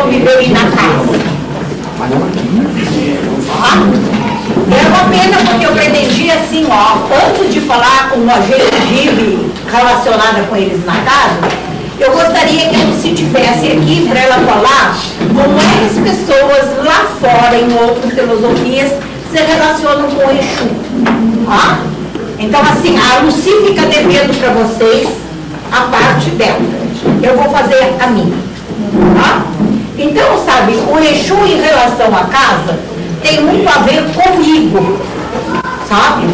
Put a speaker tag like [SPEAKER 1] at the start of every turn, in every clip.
[SPEAKER 1] conviverem na casa. É uma pena, porque eu pretendia assim, ó, antes de falar como a gente vive relacionada com eles na casa, eu gostaria que a Lucy estivesse aqui para ela falar como é que as pessoas lá fora, em outras filosofias, se relacionam com o Exu. Então, assim, a Lucy fica devendo para vocês a parte dela. Eu vou fazer a minha. Então, sabe, o Exu em relação à casa tem muito a ver comigo, sabe?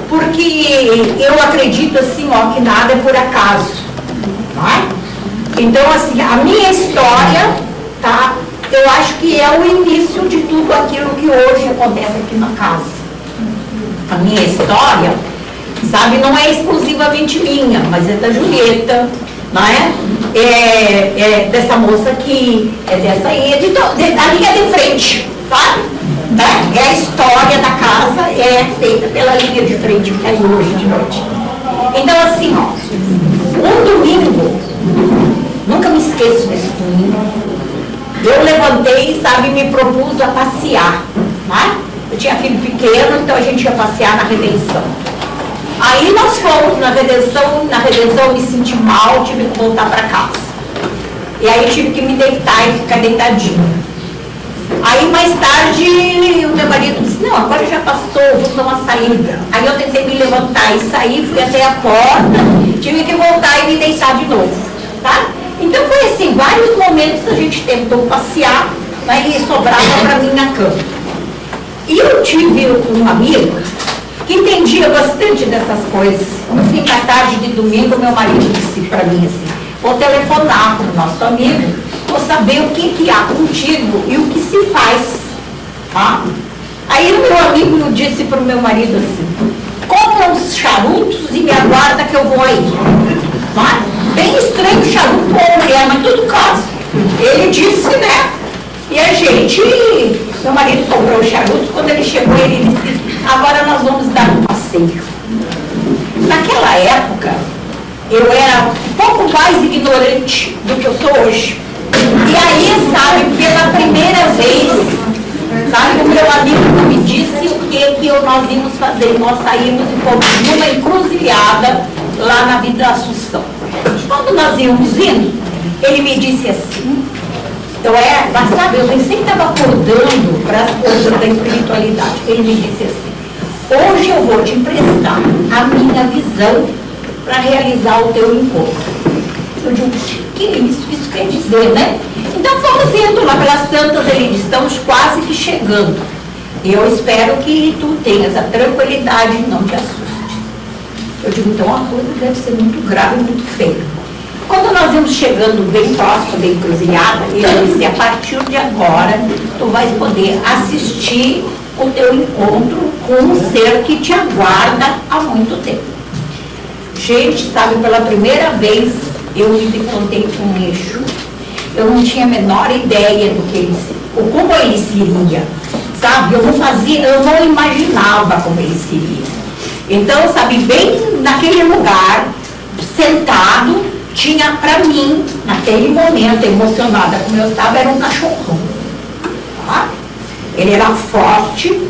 [SPEAKER 1] Porque eu acredito assim, ó, que nada é por acaso, tá? Então, assim, a minha história, tá? Eu acho que é o início de tudo aquilo que hoje acontece aqui na casa. A minha história, sabe, não é exclusivamente minha, mas é da Julieta, não é? É dessa moça aqui, é dessa aí, da linha de frente, sabe? É a história da casa, é feita pela linha de frente que caiu hoje de noite. Então, assim, ó, um domingo, nunca me esqueço desse domingo, eu levantei, sabe, me propus a passear, né? Eu tinha filho pequeno, então a gente ia passear na Redenção. Aí nós fomos na Redenção eu me senti mal, tive que voltar para casa. E aí eu tive que me deitar e ficar deitadinha. Aí mais tarde o meu marido disse, não, agora já passou, vou dar uma saída. Aí eu tentei me levantar e sair, fui até a porta, tive que voltar e me deitar de novo, tá? Então foi assim, vários momentos a gente tentou passear, né, e sobrava para mim na cama. E eu tive um amigo que entendia bastante dessas coisas. No fim da tarde de domingo, meu marido disse para mim assim, vou telefonar para o nosso amigo, vou saber o que há contigo e o que se faz. Tá? Aí o meu amigo disse para o meu marido assim, compra uns charutos e me aguarda que eu vou aí. Tá? Bem estranho o charuto ou mulher, mas tudo caso. Ele disse, né? E a gente, meu marido comprou os charutos, quando ele chegou, ele disse, agora nós vamos dar um passeio. Naquela época, eu era um pouco mais ignorante do que eu sou hoje. E aí, sabe, pela primeira vez, sabe, o meu amigo me disse o que nós íamos fazer. Nós saímos e fomos numa encruzilhada lá na Vida da Assunção. Quando nós íamos indo, ele me disse assim, mas sabe, eu sempre estava acordando para as coisas da espiritualidade. Ele me disse assim, hoje eu vou te emprestar a minha visão para realizar o teu encontro. Eu digo, que isso quer dizer, né? Então fomos indo lá pelas tantas, ele disse, estamos quase que chegando. E eu espero que tu tenhas a tranquilidade e não te assuste. Eu digo, então a coisa deve ser muito grave e muito feia. Quando nós íamos chegando bem próximo da encruzilhada, ele disse, a partir de agora, tu vais poder assistir o teu encontro com um ser que te aguarda há muito tempo. Gente, sabe, pela primeira vez eu me defrontei com um Exu. Eu não tinha a menor ideia do que como ele seria, sabe? Eu não imaginava como ele seria. Então, sabe, bem naquele lugar, sentado, tinha para mim, naquele momento, emocionada como eu estava, era um cachorrão. Tá? Ele era forte,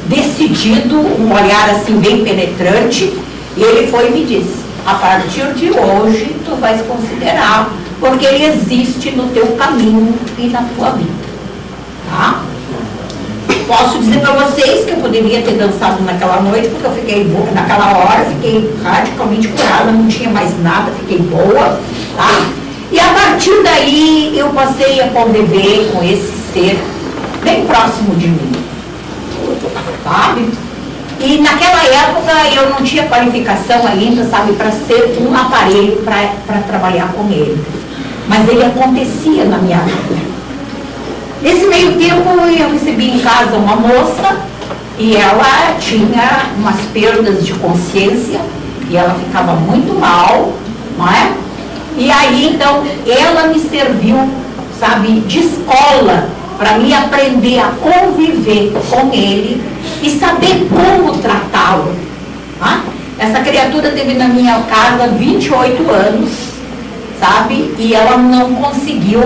[SPEAKER 1] decidido, um olhar assim bem penetrante, e ele foi e me disse, a partir de hoje tu vais considerar, porque ele existe no teu caminho e na tua vida. Tá? Posso dizer para vocês que eu poderia ter dançado naquela noite, porque eu fiquei boa, naquela hora, fiquei radicalmente curada, não tinha mais nada, fiquei boa, tá? E a partir daí eu passei a conviver com esse ser bem próximo de mim, sabe? E naquela época eu não tinha qualificação ainda, sabe, para ser um aparelho para trabalhar com ele. Mas ele acontecia na minha vida. Nesse meio tempo eu recebi em casa uma moça e ela tinha umas perdas de consciência e ela ficava muito mal, não é? E aí então ela me serviu, sabe, de escola para mim aprender a conviver com ele e saber como tratá-lo. Tá? Essa criatura teve na minha casa 28 anos, sabe? E ela não conseguiu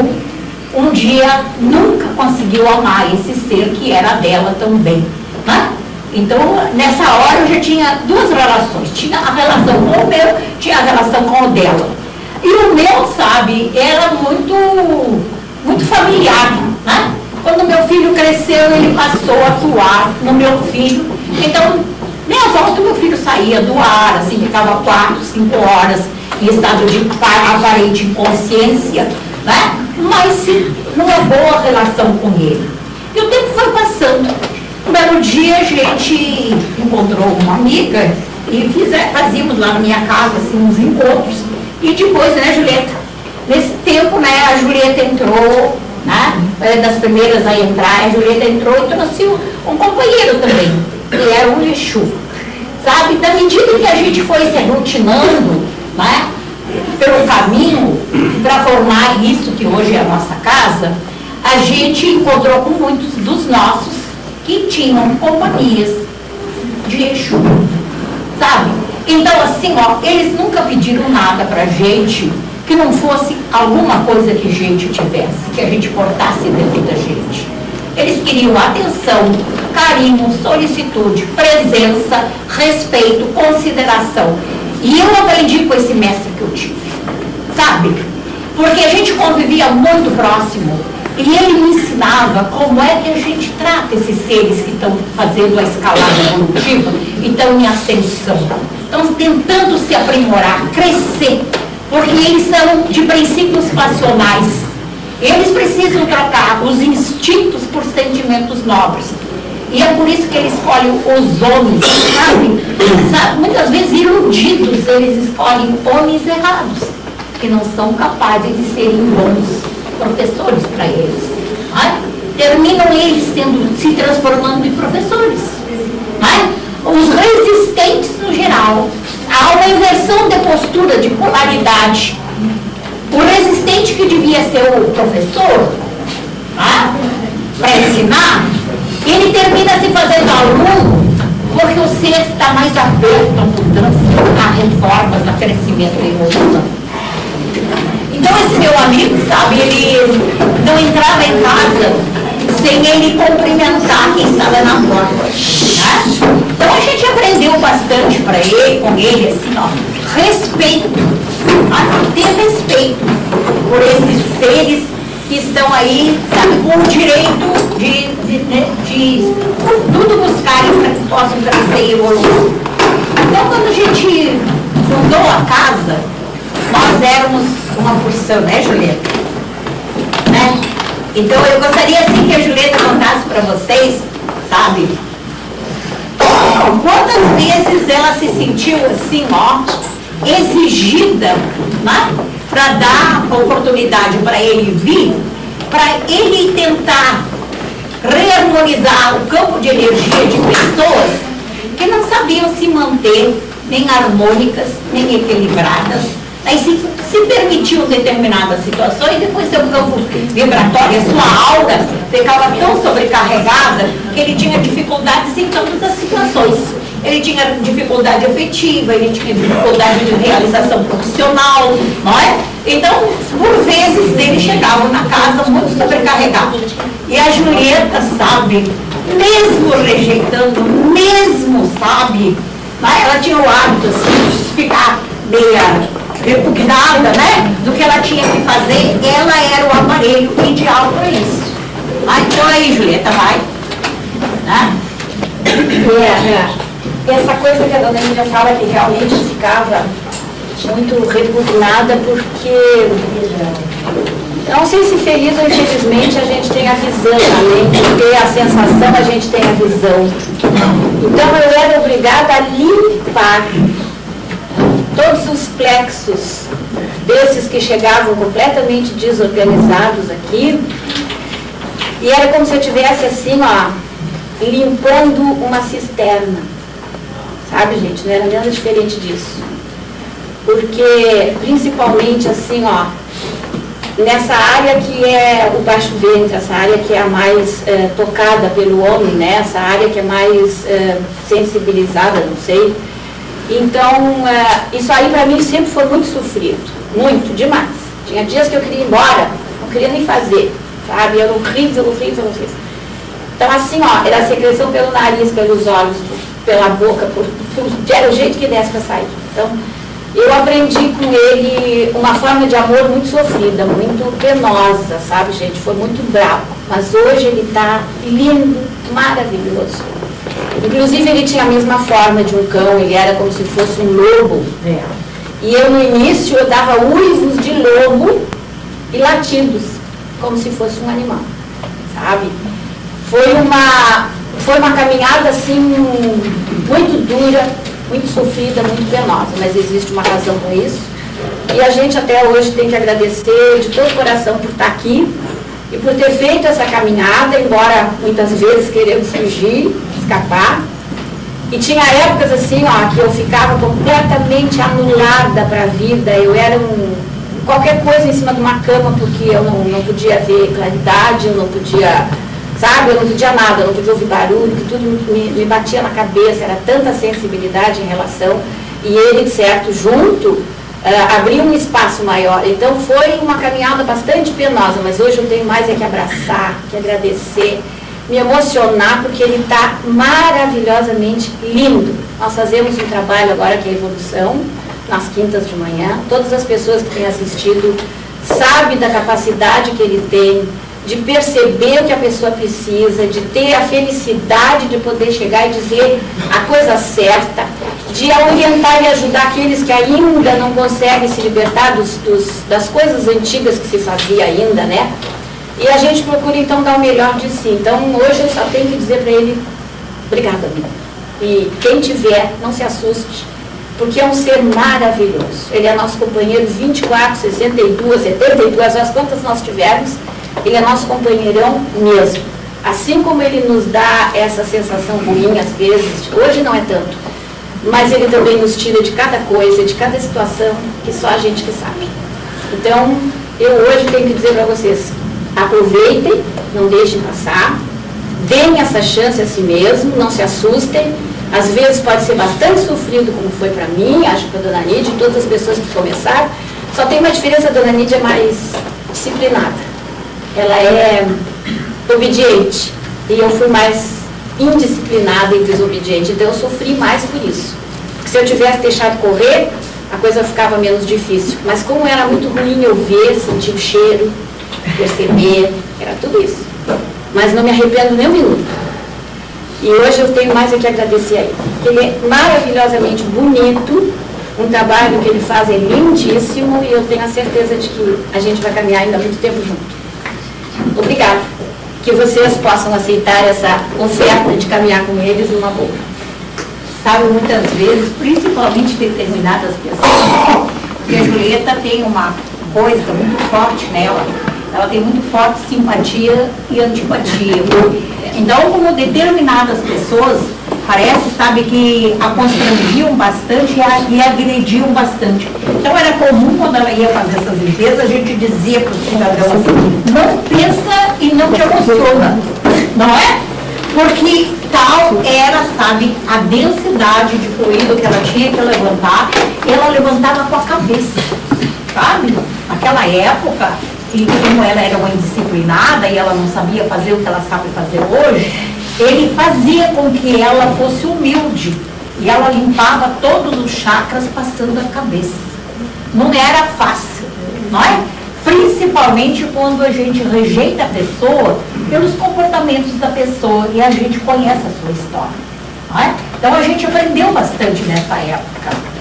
[SPEAKER 1] um dia nunca conseguiu amar esse ser que era dela também, né? Então, nessa hora eu já tinha duas relações, tinha a relação com o meu, tinha a relação com o dela. E o meu, sabe, era muito familiar, né? Quando meu filho cresceu, ele passou a atuar no meu filho. Então, meia volta meu filho saía do ar, assim, ficava 4, 5 horas em estado de aparente inconsciência, né? Mas numa boa relação com ele. E o tempo foi passando. Um belo dia a gente encontrou uma amiga e fazíamos lá na minha casa assim, uns encontros. E depois, né, Julieta? Nesse tempo, né, a Julieta entrou, né? Das primeiras a entrar, a Julieta entrou e trouxe um companheiro também, que era um Exu. Sabe? Da medida que a gente foi se aglutinando, né, pelo caminho para formar isso que hoje é a nossa casa, a gente encontrou com muitos dos nossos que tinham companhias de Exu, sabe? Então, assim, ó, eles nunca pediram nada pra gente que não fosse alguma coisa que a gente tivesse, que a gente portasse dentro da gente. Eles queriam atenção, carinho, solicitude, presença, respeito, consideração. E eu aprendi com esse mestre que eu tive, sabe? Porque a gente convivia muito próximo e ele me ensinava como é que a gente trata esses seres que estão fazendo a escalada evolutiva e estão em ascensão. Estão tentando se aprimorar, crescer, porque eles são de princípios passionais. Eles precisam trocar os instintos por sentimentos nobres. E é por isso que ele escolhe os homens, sabe? Muitas vezes iludidos, eles escolhem homens errados, que não são capazes de serem bons professores para eles. Terminam eles se transformando em professores. Os resistentes no geral, há uma inversão de postura, de polaridade. O resistente que devia ser o professor, para ensinar, ele termina se fazendo aluno, porque o ser está mais aberto à mudança, a reformas, a crescimento e evolução. Então esse meu amigo, sabe, ele não entrava em casa sem ele cumprimentar quem estava na porta, né? Então a gente aprendeu bastante com ele, assim, ó, respeito, ter respeito por esses seres que estão aí, sabe, com o direito de tudo buscarem para que possam crescer e evoluir. Então quando a gente fundou a casa, nós éramos uma porção, né, Julieta? Né? Então eu gostaria assim que a Julieta contasse para vocês, sabe, quantas vezes ela se sentiu assim, ó, exigida, né, para dar a oportunidade para ele vir, para ele tentar reharmonizar o campo de energia de pessoas que não sabiam se manter nem harmônicas, nem equilibradas. Aí se permitiam determinadas situações, depois seu campo vibratório, a sua aura ficava tão sobrecarregada que ele tinha dificuldades em todas as situações. Ele tinha dificuldade afetiva, ele tinha dificuldade de realização profissional, não é? Então, por vezes, ele chegava na casa muito sobrecarregado. E a Julieta, sabe, mesmo rejeitando, mesmo, sabe, ela tinha o hábito assim, de ficar meia repugnada, né, do que ela tinha que fazer, ela era o aparelho ideal para isso. Então aí, Julieta, vai. Né?
[SPEAKER 2] Essa coisa que a dona Emília fala, que realmente ficava muito repugnada, porque, não sei se feliz ou infelizmente, a gente tem a visão, além de ter a sensação, a gente tem a visão. Então eu era obrigada a limpar todos os plexos desses que chegavam completamente desorganizados aqui, e era como se eu estivesse assim, ó, limpando uma cisterna, sabe, gente? Não era nada diferente disso, porque principalmente assim, ó, nessa área que é o baixo ventre, essa área que é a mais tocada pelo homem, né? Essa área que é mais sensibilizada, não sei. Então, isso aí para mim sempre foi muito sofrido, muito, demais. Tinha dias que eu queria ir embora, não queria nem fazer. sabe? Era horrível, horrível, horrível. Então, assim, ó, era a secreção pelo nariz, pelos olhos, pela boca, era o jeito que desse para sair. Então, eu aprendi com ele uma forma de amor muito sofrida, muito penosa, sabe, gente? Foi muito bravo. Mas hoje ele está lindo, maravilhoso. Inclusive, ele tinha a mesma forma de um cão, ele era como se fosse um lobo. E eu, no início, eu dava uivos de lobo e latidos, como se fosse um animal, sabe? Foi uma caminhada, assim, muito dura, muito sofrida, muito penosa, mas existe uma razão para isso. E a gente até hoje tem que agradecer de todo o coração por estar aqui e por ter feito essa caminhada, embora muitas vezes querendo fugir, escapar. E tinha épocas assim, ó, que eu ficava completamente anulada para a vida. Eu era qualquer coisa em cima de uma cama, porque eu não podia ver claridade, eu não podia, sabe, eu não podia nada, eu não podia ouvir barulho, que tudo me batia na cabeça, era tanta sensibilidade em relação, e ele, certo, junto, abriu um espaço maior. Então foi uma caminhada bastante penosa, mas hoje eu tenho mais é que abraçar, que agradecer, me emocionar, porque ele está maravilhosamente lindo. Nós fazemos um trabalho agora que é a evolução, nas quintas de manhã. Todas as pessoas que têm assistido sabem da capacidade que ele tem de perceber o que a pessoa precisa, de ter a felicidade de poder chegar e dizer a coisa certa, de orientar e ajudar aqueles que ainda não conseguem se libertar das coisas antigas que se fazia ainda, né? E a gente procura, então, dar o melhor de si. Então, hoje eu só tenho que dizer para ele, obrigada, amigo. E quem tiver, não se assuste, porque é um ser maravilhoso. Ele é nosso companheiro 24, 62, 72, as quantas nós tivermos, ele é nosso companheirão mesmo. Assim como ele nos dá essa sensação ruim, às vezes, hoje não é tanto, mas ele também nos tira de cada coisa, de cada situação, que só a gente que sabe. Então, eu hoje tenho que dizer para vocês, aproveitem, não deixem passar, deem essa chance a si mesmo, não se assustem. Às vezes pode ser bastante sofrido, como foi para mim, acho que para a Dona Nídia e todas as pessoas que começaram. Só tem uma diferença, a Dona Nídia é mais disciplinada. Ela é obediente e eu fui mais indisciplinada e desobediente, então eu sofri mais por isso. Porque se eu tivesse deixado correr, a coisa ficava menos difícil. Mas como era muito ruim eu ver, sentir o cheiro, perceber, era tudo isso. Mas não me arrependo nem um minuto. E hoje eu tenho mais a que agradecer a ele. Ele é maravilhosamente bonito, um trabalho que ele faz é lindíssimo e eu tenho a certeza de que a gente vai caminhar ainda muito tempo junto. Obrigada. Que vocês possam aceitar essa oferta de caminhar com eles numa boa.
[SPEAKER 1] Sabe, muitas vezes, principalmente determinadas pessoas, porque a Julieta tem uma coisa muito forte nela, ela tem muito forte simpatia e antipatia. Então, como determinadas pessoas, parece, sabe, que a constrangiam bastante e agrediam bastante. Então, era comum, quando ela ia fazer essas limpezas, a gente dizia para o cidadão assim, não pensa e não te emociona, não é? Porque tal era, sabe, a densidade de fluido que ela tinha que levantar, ela levantava com a cabeça, sabe? Naquela época, e como ela era uma indisciplinada e ela não sabia fazer o que ela sabe fazer hoje, ele fazia com que ela fosse humilde e ela limpava todos os chakras passando a cabeça. Não era fácil, não é? Principalmente quando a gente rejeita a pessoa pelos comportamentos da pessoa e a gente conhece a sua história, não é? Então a gente aprendeu bastante nessa época.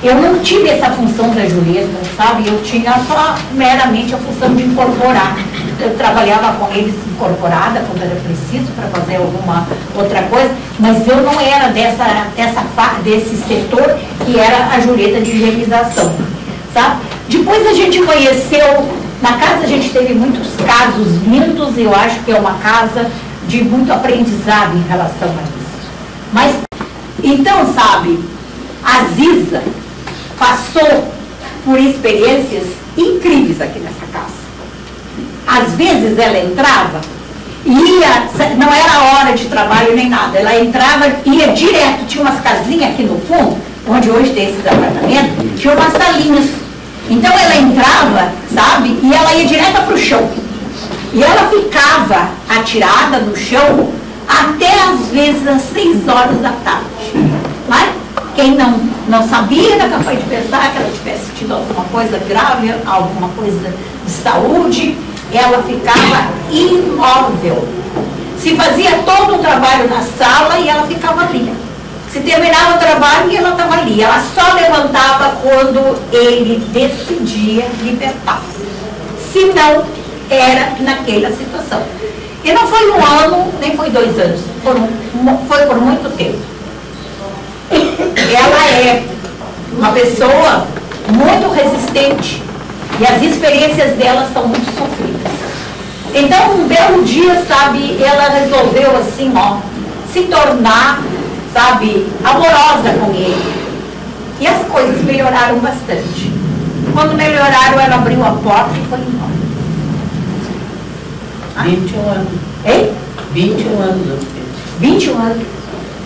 [SPEAKER 1] Eu não tive essa função da Julieta, sabe? Eu tinha só meramente a função de incorporar. Eu trabalhava com eles incorporada quando era preciso para fazer alguma outra coisa, mas eu não era desse setor que era a Julieta de higienização, sabe? Depois a gente conheceu, na casa a gente teve muitos casos lindos, eu acho que é uma casa de muito aprendizado em relação a isso. Mas, então, sabe, a Ziza passou por experiências incríveis aqui nessa casa. Às vezes ela entrava e ia, não era hora de trabalho nem nada, ela entrava e ia direto, tinha umas casinhas aqui no fundo, onde hoje tem esses apartamentos, tinha umas salinhas. Então ela entrava, sabe, e ela ia direto para o chão. E ela ficava atirada no chão até às vezes às 6 horas da tarde. Né? Quem não sabia era capaz de pensar que ela tivesse tido alguma coisa grave, alguma coisa de saúde. Ela ficava imóvel. Se fazia todo o trabalho na sala e ela ficava ali. Se terminava o trabalho e ela estava ali. Ela só levantava quando ele decidia libertar. Se não, era naquela situação. E não foi 1 ano, nem foi 2 anos. Foi por muito tempo. Ela é uma pessoa muito resistente e as experiências dela são muito sofridas. Então, um belo dia, sabe, ela resolveu assim, ó, se tornar, sabe, amorosa com ele. E as coisas melhoraram bastante. Quando melhoraram, ela abriu a porta e foi embora.
[SPEAKER 3] 21 anos.
[SPEAKER 1] Hein?
[SPEAKER 3] 21 anos.
[SPEAKER 1] 21 anos.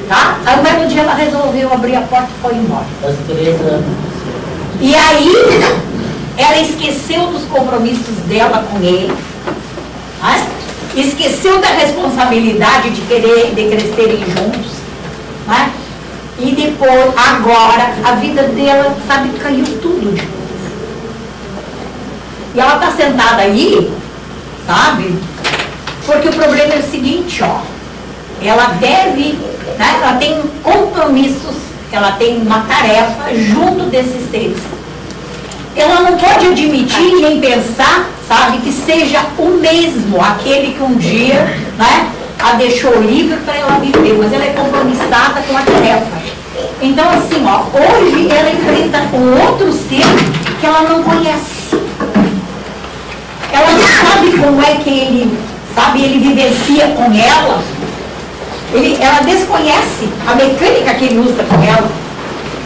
[SPEAKER 1] Tá? Aí um belo dia ela resolveu abrir a porta e foi embora.
[SPEAKER 3] Aos 3 anos.
[SPEAKER 1] E aí, ela esqueceu dos compromissos dela com ele. Né? Esqueceu da responsabilidade de crescerem juntos. Né? E depois, agora, a vida dela, sabe, caiu tudo de novo. E ela está sentada aí, sabe? Porque o problema é o seguinte, ó. Ela deve, né? Ela tem compromissos, ela tem uma tarefa junto desses seres. Ela não pode admitir nem pensar, sabe, que seja o mesmo, aquele que um dia, né, a deixou livre para ela viver, mas ela é compromissada com a tarefa. Então, assim, ó, hoje ela enfrenta um outro ser que ela não conhece. Ela não sabe como é que ele, sabe, ele vivencia com ela. Ela desconhece a mecânica que ele usa com ela.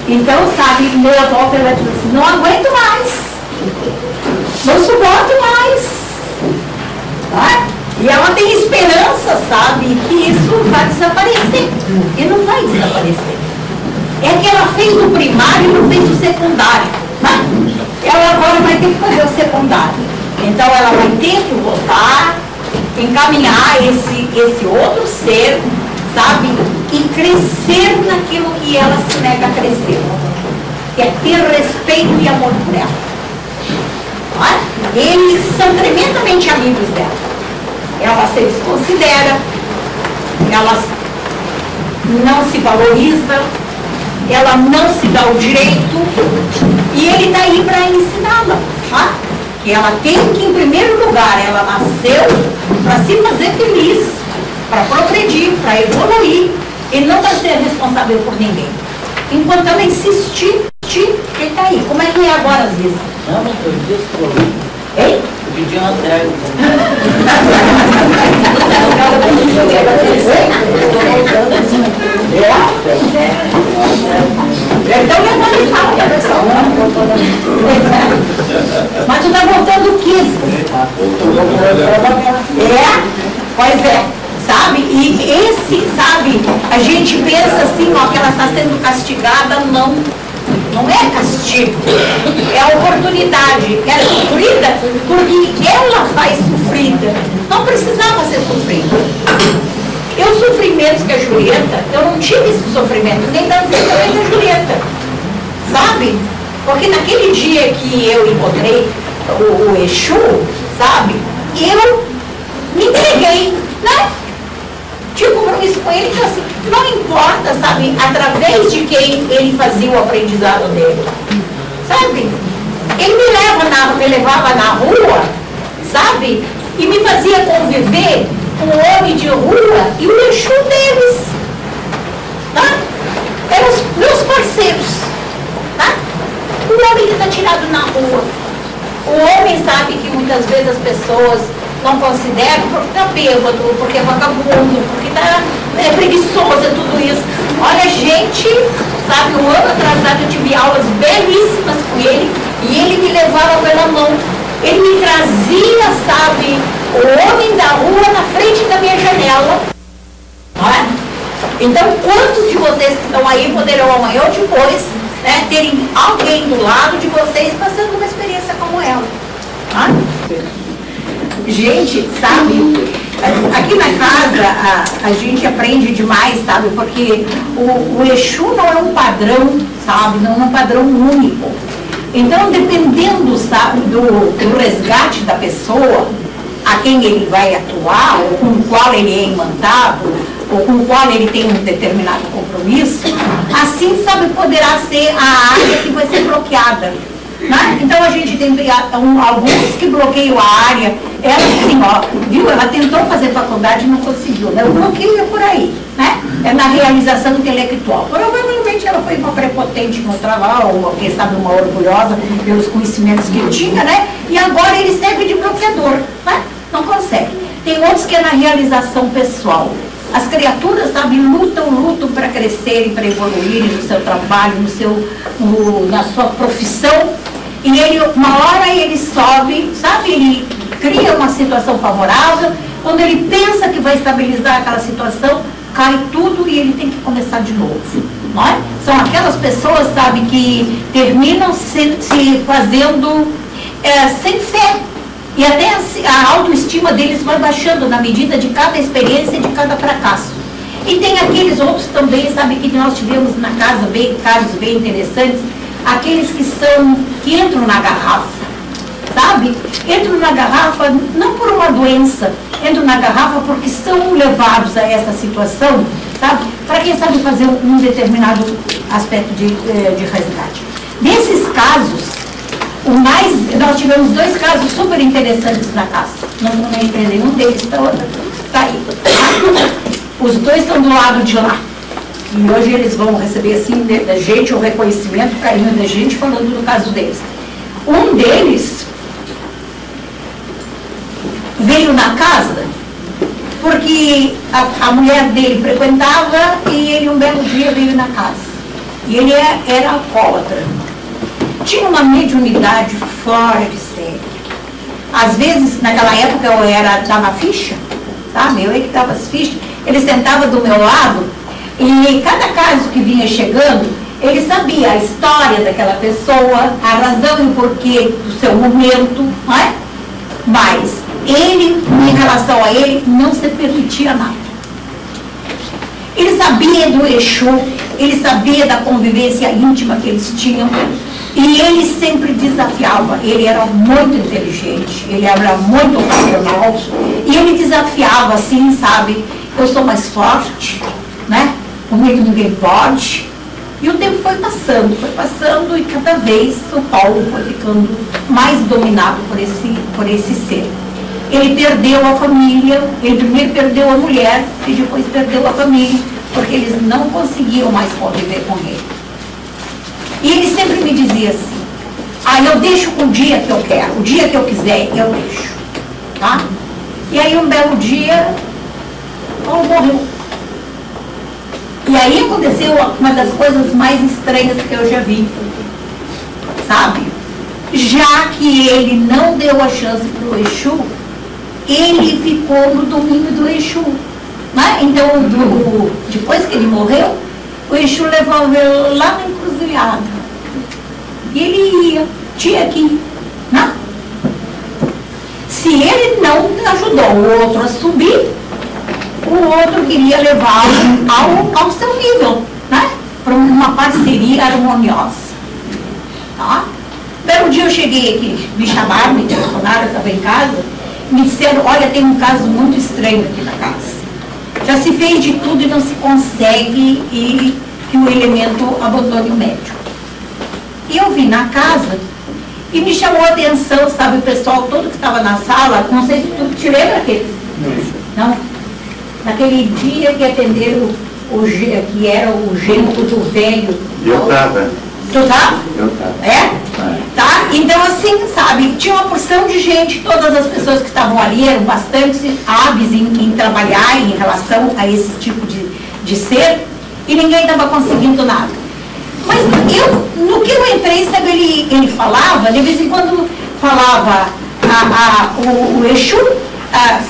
[SPEAKER 1] Então, sabe, meia volta ela diz assim, não aguento mais, não suporto mais. Tá? E ela tem esperança, sabe, que isso vai desaparecer. E não vai desaparecer. É que ela fez o primário e não fez o secundário. Né? Ela agora vai ter que fazer o secundário. Então ela vai ter que voltar, encaminhar esse outro ser, sabe? E crescer naquilo que ela se nega a crescer. Que é ter respeito e amor por ela. Tá? Eles são tremendamente amigos dela. Ela se desconsidera, ela não se valoriza, ela não se dá o direito, e ele está aí para ensiná-la, tá? Que ela tem que, em primeiro lugar, ela nasceu para se fazer feliz, para progredir, para evoluir, e não para ser responsável por ninguém. Enquanto ela insistir, ele está aí. Como é que é agora, às vezes?
[SPEAKER 3] Não, mas eu disse que eu vi.
[SPEAKER 1] Hein?
[SPEAKER 3] Eu pedi uma trégua.
[SPEAKER 1] Então eu vou me falar, pessoal. Mas tu tá voltando o quê? Pois é. Sabe? E esse, sabe? A gente pensa assim, ó, que ela está sendo castigada, não é castigo, é oportunidade, é sofrida, porque ela faz sofrida, não precisava ser sofrida. Eu sofri menos que a Julieta, eu não tive esse sofrimento, nem da vida nem da Julieta, sabe? Porque naquele dia que eu encontrei o Exu, sabe? Eu me entreguei, né? Tinha compromisso com ele, então assim, não importa, sabe, através de quem ele fazia o aprendizado dele, sabe? Ele me levava na rua, sabe? E me fazia conviver com o homem de rua e o Exu deles, tá? Eram os meus parceiros, tá? O homem que está tirado na rua. O homem sabe que muitas vezes as pessoas não considero porque está bêbado, porque é vagabundo, porque é preguiçoso, é tudo isso. Olha, gente, sabe, um ano atrasado eu tive aulas belíssimas com ele e ele me levava pela mão. Ele me trazia, sabe, o homem da rua na frente da minha janela. Não é? Então, quantos de vocês que estão aí poderão amanhã ou depois, né, terem alguém do lado de vocês passando uma experiência como ela? Tá? Gente, sabe, aqui na casa a gente aprende demais, sabe, porque o Exu não é um padrão, sabe, não é um padrão único. Então, dependendo, sabe, do resgate da pessoa, a quem ele vai atuar, ou com o qual ele é imantado, ou com o qual ele tem um determinado compromisso, assim, sabe, poderá ser a área que vai ser bloqueada. Né? Então a gente tem alguns que bloqueiam a área, ela assim, ó, viu, ela tentou fazer faculdade e não conseguiu, né? O bloqueio é por aí, né? É na realização intelectual. Provavelmente ela foi uma prepotente no trabalho, ou quem sabe uma orgulhosa pelos conhecimentos que tinha, né? E agora ele serve de bloqueador, né? Não consegue. Tem outros que é na realização pessoal. As criaturas, sabe, lutam para crescerem, para evoluírem no seu trabalho, na sua profissão. E ele, uma hora ele sobe, sabe, ele cria uma situação favorável. Quando ele pensa que vai estabilizar aquela situação, cai tudo e ele tem que começar de novo. Não é? São aquelas pessoas, sabe, que terminam se fazendo sem fé. E até a autoestima deles vai baixando na medida de cada experiência e de cada fracasso. E tem aqueles outros também, sabe, que nós tivemos na casa casos bem interessantes, aqueles que entram na garrafa, sabe? Entram na garrafa não por uma doença, entram na garrafa porque são levados a essa situação, sabe? Para quem sabe fazer um determinado aspecto de resgate. Nesses casos, nós tivemos 2 casos super interessantes na casa. Não entrei nenhum deles, está aí. Os 2 estão do lado de lá. E hoje eles vão receber assim da gente o reconhecimento, o carinho da gente, falando do caso deles. Um deles veio na casa porque a mulher dele frequentava e ele um belo dia veio na casa. E ele era alcoólatra. Tinha uma mediunidade fora de série. Às vezes, naquela época, eu dava ficha, sabe? Eu que dava as fichas. Ele sentava do meu lado e cada caso que vinha chegando, ele sabia a história daquela pessoa, a razão e o porquê do seu momento, não é? Mas ele, em relação a ele, não se permitia nada. Ele sabia do Exu, ele sabia da convivência íntima que eles tinham. E ele sempre desafiava, ele era muito inteligente, ele era muito racional, e ele desafiava assim, sabe, eu sou mais forte, né, comigo ninguém pode. E o tempo foi passando e cada vez o Paulo foi ficando mais dominado por esse ser. Ele perdeu a família, ele primeiro perdeu a mulher e depois perdeu a família, porque eles não conseguiam mais conviver com ele. E ele sempre me dizia assim, eu deixo o dia que eu quero, o dia que eu quiser, eu deixo. Tá? E aí um belo dia, Paulo morreu. E aí aconteceu uma das coisas mais estranhas que eu já vi. Sabe? Já que ele não deu a chance para o Exu, ele ficou no domínio do Exu. Né? Então, depois que ele morreu, o Exu levou ele lá na encruzilhada. E ele tinha que ir. Né? Se ele não ajudou o outro a subir, o outro queria levá-lo ao seu nível, né? Para uma parceria harmoniosa. Tá? Belo dia eu cheguei aqui, me chamaram, me telefonaram, eu estava em casa, me disseram, olha, tem um caso muito estranho aqui na casa. Já se fez de tudo e não se consegue que o elemento abandone o médium. E eu vim na casa e me chamou a atenção, sabe, o pessoal todo que estava na sala, não sei se tu te lembra aquele? Não? Naquele dia que atenderam que era o genro do velho.
[SPEAKER 4] Eu estava.
[SPEAKER 1] Tu tá?
[SPEAKER 4] Eu estava.
[SPEAKER 1] É? Tá? Então assim, sabe, tinha uma porção de gente, todas as pessoas que estavam ali eram bastante hábeis em trabalhar em relação a esse tipo de ser, e ninguém estava conseguindo nada. Mas no que eu entrei, sabe, ele falava, de vez em quando falava o Exu,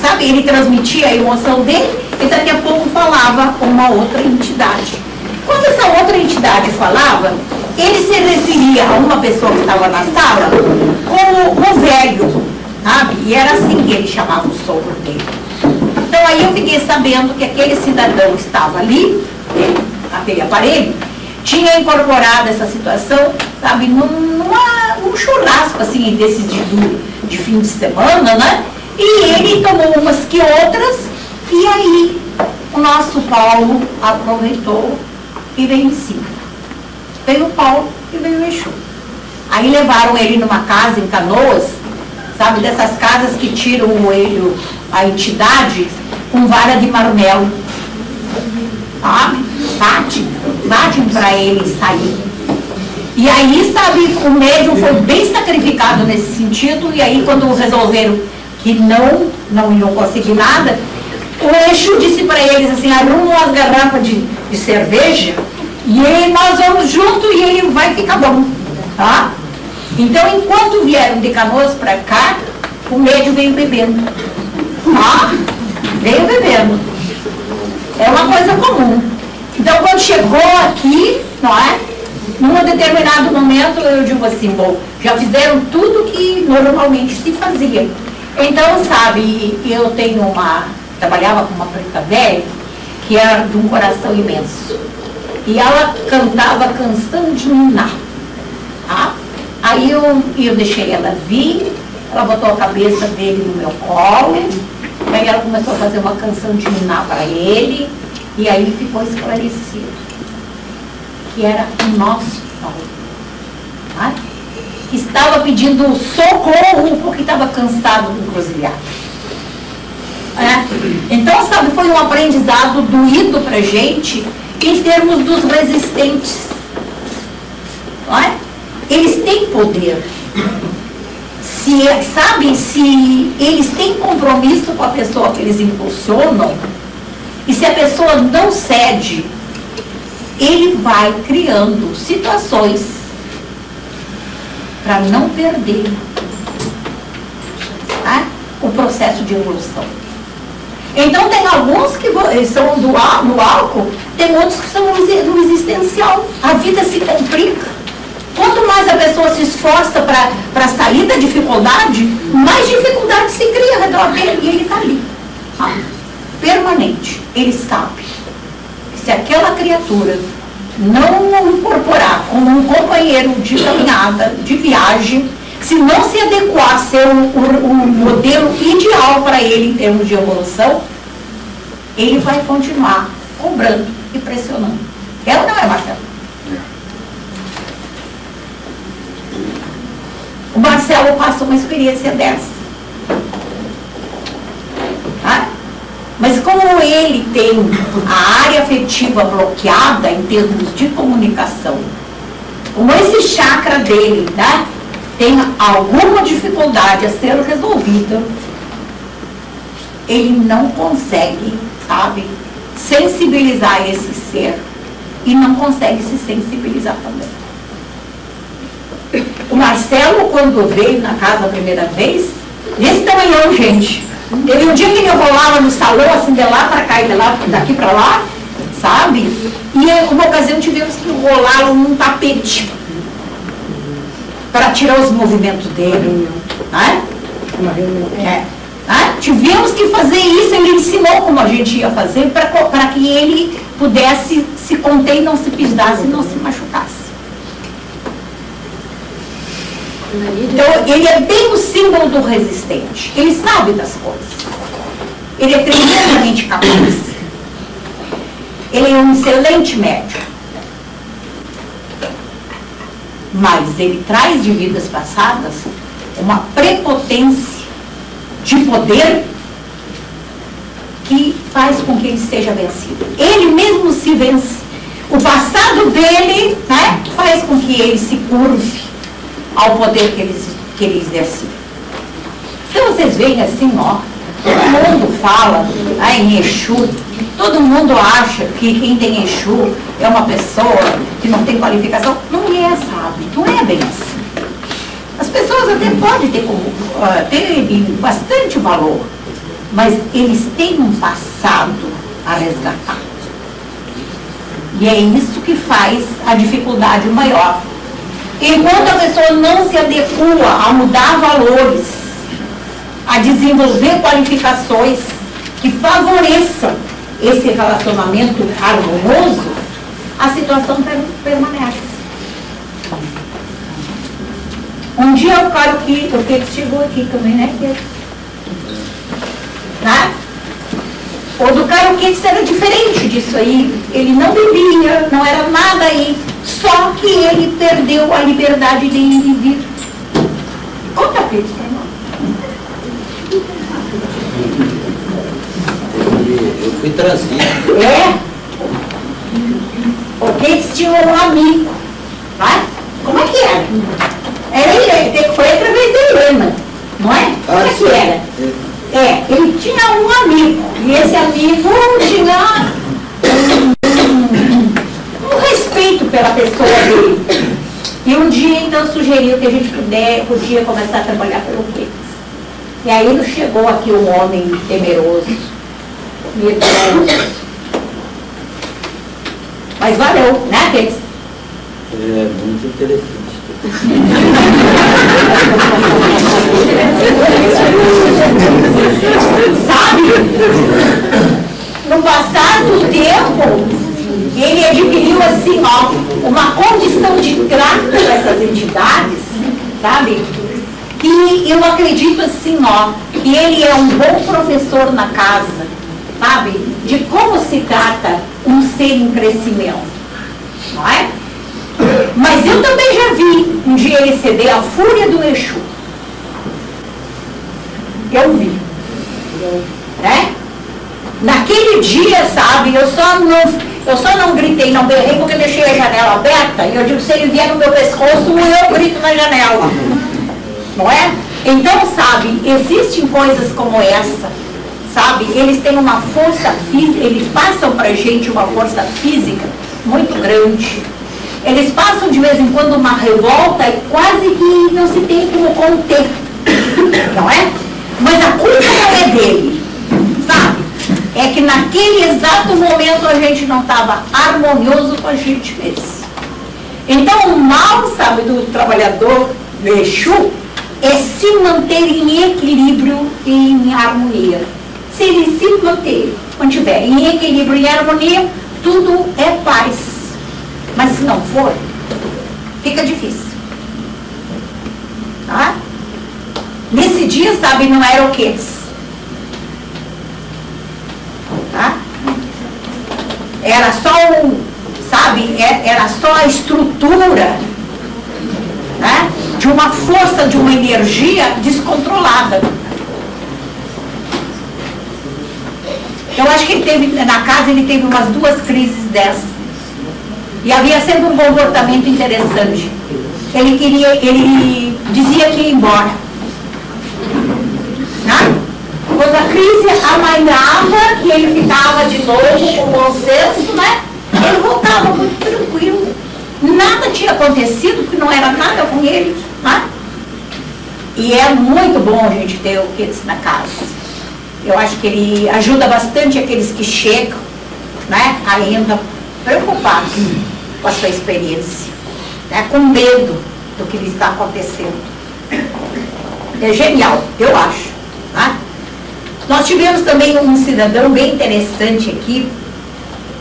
[SPEAKER 1] sabe, ele transmitia a emoção dele, e daqui a pouco falava uma outra entidade. Quando essa outra entidade falava, ele se referia a uma pessoa que estava na sala como o velho, sabe? E era assim que ele chamava o sogro dele. Então aí eu fiquei sabendo que aquele cidadão que estava ali, aquele aparelho, tinha incorporado essa situação, sabe, num churrasco, assim, desses de fim de semana, né? E ele tomou umas que outras, e aí o nosso Paulo aproveitou e veio em cima. Veio o Paulo e veio o Exu. Aí levaram ele numa casa em Canoas, sabe, dessas casas que tiram a entidade com vara de marmelo, sabe? Batem para ele sair. E aí, sabe, o médium foi bem sacrificado nesse sentido, e aí quando resolveram que não iam conseguir nada, o Exu disse para eles assim, arrumam umas garrafas de cerveja, e aí nós vamos junto e ele vai ficar bom, tá? Então, enquanto vieram de Canoas para cá, o médium veio bebendo, tá? Veio bebendo. É uma coisa comum. Então, quando chegou aqui, não é? Num determinado momento, eu digo assim, bom, já fizeram tudo que normalmente se fazia. Então, sabe, eu trabalhava com uma preta velha, que era de um coração imenso. E ela cantava canção de ninar, tá? Aí eu deixei ela vir, ela botou a cabeça dele no meu colo, aí ela começou a fazer uma canção de ninar para ele, e aí ficou esclarecido que era o nosso Paulo, tá? Que estava pedindo socorro porque estava cansado do encruzilhado. Então, sabe, foi um aprendizado doído pra gente em termos dos resistentes. Não é? Eles têm poder. Se eles têm compromisso com a pessoa que eles impulsionam, e se a pessoa não cede, ele vai criando situações para não perder, tá? O processo de evolução. Então tem alguns que são no álcool, tem outros que são no existencial. A vida se complica. Quanto mais a pessoa se esforça para sair da dificuldade, mais dificuldade se cria ao redor dele, e ele está ali, tá? Permanente. Ele sabe que se aquela criatura não o incorporar como um companheiro de caminhada, de viagem, se não se adequar a ser o modelo ideal para ele em termos de evolução, ele vai continuar cobrando e pressionando. Ela não é, Marcelo? O Marcelo passa uma experiência dessa. Tá? Mas como ele tem a área afetiva bloqueada em termos de comunicação, como esse chakra dele, né, tem alguma dificuldade a ser resolvida, ele não consegue, sabe, sensibilizar esse ser e não consegue se sensibilizar também. O Marcelo, quando veio na casa a primeira vez, desse tamanhão, gente. Teve um dia que ele rolava no salão, assim, de lá para cá e de lá, daqui para lá, sabe? E uma ocasião tivemos que rolá-lo num tapete para tirar os movimentos dele. Né? Tivemos que fazer isso, ele ensinou como a gente ia fazer para que ele pudesse se conter e não se pisasse e não se machucasse. Então, ele é bem o símbolo do resistente. Ele sabe das coisas. Ele é tremendamente capaz. Ele é um excelente médium. Mas ele traz de vidas passadas uma prepotência de poder que faz com que ele seja vencido. Ele mesmo se vence. O passado dele, né, faz com que ele se curve ao poder que ele exercia. Então vocês veem assim, ó, todo mundo fala em Exu, todo mundo acha que quem tem Exu é uma pessoa que não tem qualificação. Não é, sabe? Não é bem assim. As pessoas até podem ter bastante valor, mas eles têm um passado a resgatar. E é isso que faz a dificuldade maior. Enquanto a pessoa não se adequa a mudar valores, a desenvolver qualificações que favoreçam esse relacionamento harmonioso, a situação permanece. Um dia o cara que chegou aqui também, né, Pedro? Né? O do cara que era diferente disso aí. Ele não bebia, não era nada aí. Só que ele perdeu a liberdade dele de vir. Conta, Pedro, pra nós.
[SPEAKER 4] Eu fui trazido.
[SPEAKER 1] O Keats tinha um amigo. Tá? Como é que era? Foi através da Helena, não é? Como é que era? Ele tinha um amigo, e esse amigo tinha um respeito pela pessoa dele. E um dia, então, sugeriu que a gente podia começar a trabalhar pelo Keats. E aí nos chegou aqui um homem temeroso, medroso. Mas valeu, né, Keats?
[SPEAKER 4] É muito interessante.
[SPEAKER 1] Sabe? No passar do tempo, ele adquiriu assim, ó, uma condição de trato dessas entidades, sabe? E eu acredito assim, ó, que ele é um bom professor na casa, sabe? De como se trata um ser em crescimento, não é? Mas eu também já vi um dia ele ceder a fúria do Exu. Eu vi. Né? Naquele dia, sabe, eu só não gritei, não berrei porque eu deixei a janela aberta. E eu digo, se ele vier no meu pescoço, eu grito na janela. Não é? Então, sabe, existem coisas como essa, sabe? Eles têm uma força física, eles passam pra gente uma força física muito grande. Eles passam de vez em quando uma revolta e quase que não se tem como conter, não é? Mas a culpa não é dele, sabe? É que naquele exato momento a gente não estava harmonioso com a gente mesmo. Então o mal, sabe, do trabalhador do Exu é se manter em equilíbrio e em harmonia. Se ele se mantiver em equilíbrio e harmonia, tudo é paz. Mas se não for, fica difícil. Tá? Nesse dia, sabe, não era o Keats. Tá? Era só sabe, era só a estrutura, né, de uma força, de uma energia descontrolada. Eu acho que ele teve, na casa ele teve umas 2 crises dessas. E havia sempre um comportamento interessante. Ele dizia que ia embora. Né? Quando a crise amainava, que ele ficava de noite com bom senso, né? Ele voltava muito tranquilo. Nada tinha acontecido, porque não era nada com ele. Né? E é muito bom a gente ter o Keats na casa. Eu acho que ele ajuda bastante aqueles que chegam, né, ainda preocupados com a sua experiência, né, com medo do que lhe está acontecendo. É genial, eu acho. Tá? Nós tivemos também um cidadão bem interessante aqui,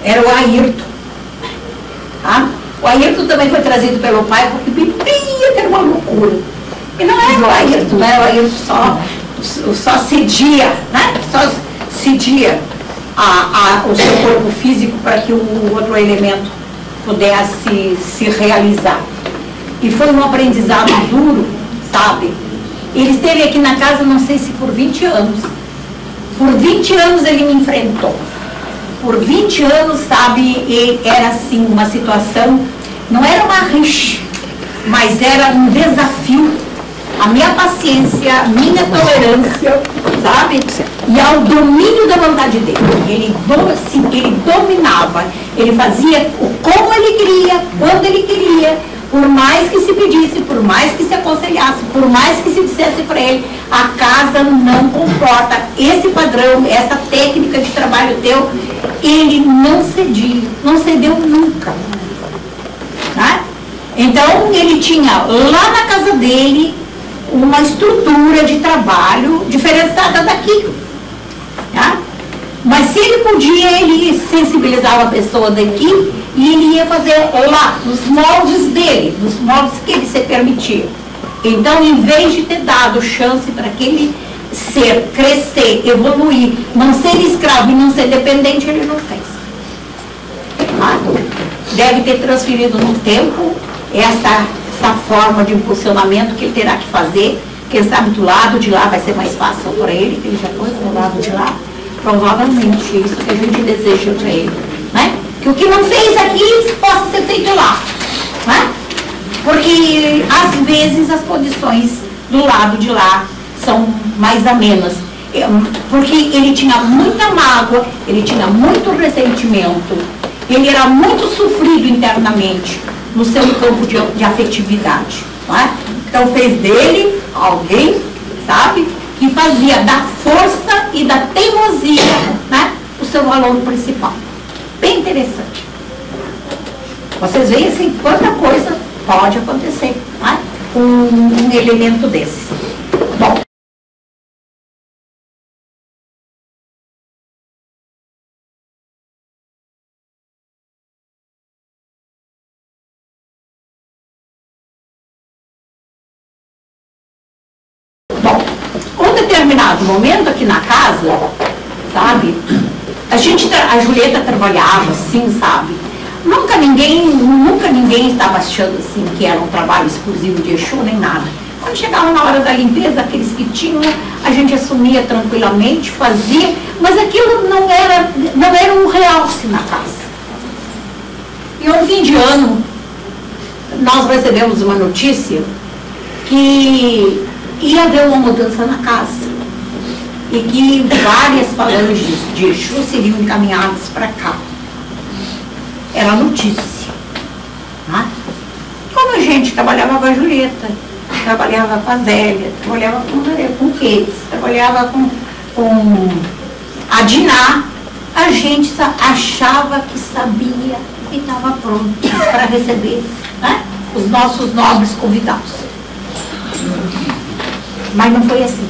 [SPEAKER 1] era o Ayrton. Tá? O Ayrton também foi trazido pelo pai porque bebia, que era uma loucura. E não era o Ayrton, né? O Ayrton só cedia, né? Só cedia o seu corpo físico para que o outro elemento pudesse se realizar. E foi um aprendizado duro, sabe? Ele esteve aqui na casa, não sei se por 20 anos. Por 20 anos ele me enfrentou. Por 20 anos, sabe, era assim uma situação, não era uma rixa, mas era um desafio. A minha paciência, a minha tolerância, sabe? E ao domínio da vontade dele. Ele dominava, ele fazia como ele queria, quando ele queria, por mais que se pedisse, por mais que se aconselhasse, por mais que se dissesse para ele, a casa não comporta esse padrão, essa técnica de trabalho teu. Ele não cedia, não cedeu nunca. Tá? Então ele tinha lá na casa dele uma estrutura de trabalho diferenciada daqui. Tá? Mas se ele podia, ele sensibilizava a pessoa daqui e ele ia fazer lá, nos moldes dele, nos moldes que ele se permitia. Então, em vez de ter dado chance para aquele ser, crescer, evoluir, não ser escravo e não ser dependente, ele não fez. Tá? Deve ter transferido no tempo essa forma de impulsionamento que ele terá que fazer, que ele sabe do lado de lá vai ser mais fácil para ele, que ele já foi do lado de lá. Provavelmente isso que a gente deseja para ele, né? Que o que não fez aqui possa ser feito lá, né? Porque às vezes as condições do lado de lá são mais amenas, porque ele tinha muita mágoa, ele tinha muito ressentimento, ele era muito sofrido internamente no seu campo de afetividade, né? Então fez dele alguém, sabe, que fazia da força e da teimosia, né, o seu valor principal. Bem interessante. Vocês veem assim, quanta coisa pode acontecer, né, com um elemento desse. Bom. Determinado momento aqui na casa, sabe, a Julieta trabalhava assim, sabe, nunca ninguém estava achando assim que era um trabalho exclusivo de Exu nem nada. Quando chegava na hora da limpeza, aqueles que tinham, a gente assumia tranquilamente, fazia, mas aquilo não era um realce na casa. E um fim de ano, nós recebemos uma notícia que ia haver uma mudança na casa e que várias falanges de Exu seriam encaminhadas para cá. Era notícia. Né? Como a gente trabalhava com a Julieta, trabalhava com a Zélia, trabalhava com o Keits, trabalhava com a Diná, a gente achava que sabia e estava pronto para receber, né, os nossos nobres convidados. Mas não foi assim.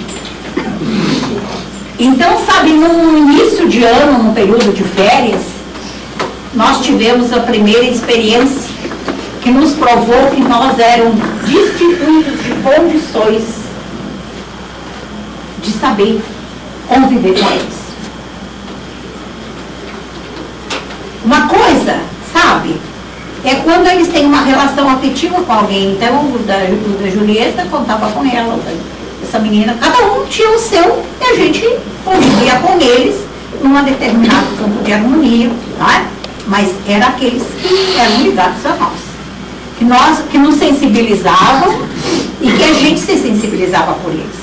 [SPEAKER 1] Então, sabe, no início de ano, no período de férias, nós tivemos a primeira experiência que nos provou que nós éramos destituídos de condições de saber conviver com eles. Uma coisa, sabe, é quando eles têm uma relação afetiva com alguém. Então, o da Julieta contava com ela, essa menina, cada um tinha o seu, e a gente convivia com eles numa determinada campo de harmonia, tá? Mas eram aqueles que eram ligados a nós, que nos sensibilizavam e que a gente se sensibilizava por eles.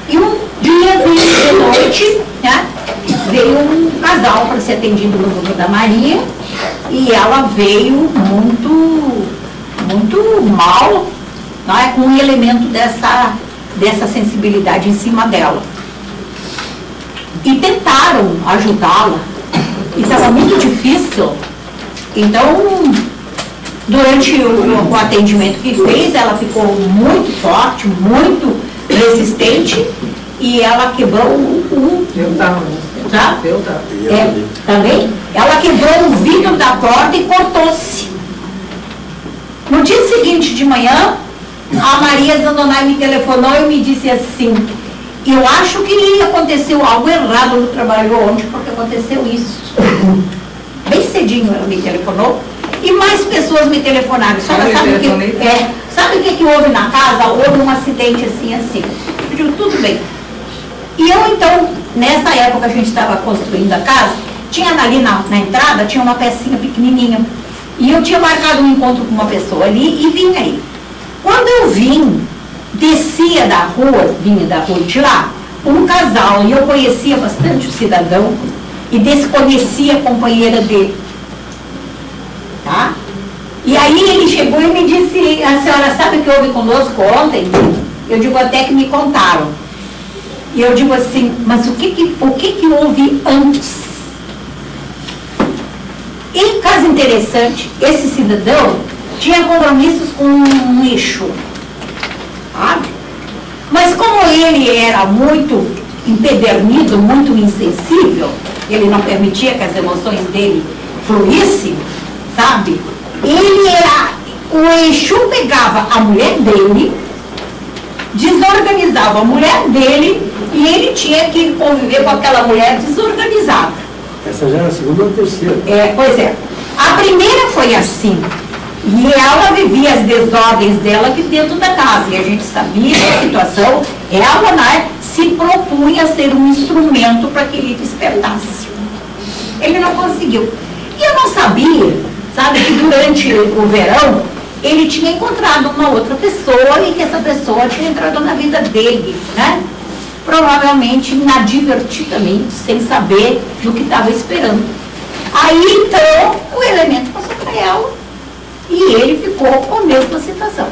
[SPEAKER 1] E um dia, de noite, né, veio um casal para ser atendido no grupo da Maria, e ela veio muito mal, né, com um elemento dessa sensibilidade em cima dela. E tentaram ajudá-la, e estava muito difícil. Então, durante o atendimento que fez, ela ficou muito forte, muito resistente, e ela quebrou também? Ela quebrou o vidro da porta e cortou-se. No dia seguinte de manhã, a Maria Zandonai me telefonou e me disse assim: eu acho que aconteceu algo errado no trabalho ontem, porque aconteceu isso. Bem cedinho ela me telefonou, e mais pessoas me telefonaram. Sabe o que houve na casa? Houve um acidente assim. Eu digo, tudo bem. E eu então, nessa época a gente estava construindo a casa, tinha ali na entrada, tinha uma pecinha pequenininha. E eu tinha marcado um encontro com uma pessoa ali e vim aí. Quando eu vim, descia da rua, vinha da rua de lá, um casal, e eu conhecia bastante o cidadão e desconhecia a companheira dele. Tá? E aí ele chegou e me disse: a senhora sabe o que houve conosco ontem? Eu digo, até que me contaram. E eu digo assim, mas o que houve antes? E caso interessante, esse cidadão tinha compromissos com um Exu, sabe? Mas como ele era muito empedernido, muito insensível, ele não permitia que as emoções dele fluíssem, sabe? O Exu pegava a mulher dele, desorganizava a mulher dele e ele tinha que conviver com aquela mulher desorganizada.
[SPEAKER 5] Essa já era a segunda ou a terceira?
[SPEAKER 1] Pois é. A primeira foi assim. E ela vivia as desordens dela aqui dentro da casa. E a gente sabia da situação. Ela, né, se propunha a ser um instrumento para que ele despertasse. Ele não conseguiu. E eu não sabia, sabe, que durante o verão ele tinha encontrado uma outra pessoa e que essa pessoa tinha entrado na vida dele, né? Provavelmente inadvertidamente, sem saber do que estava esperando. Aí então o elemento passou para ela e ele ficou com a mesma situação.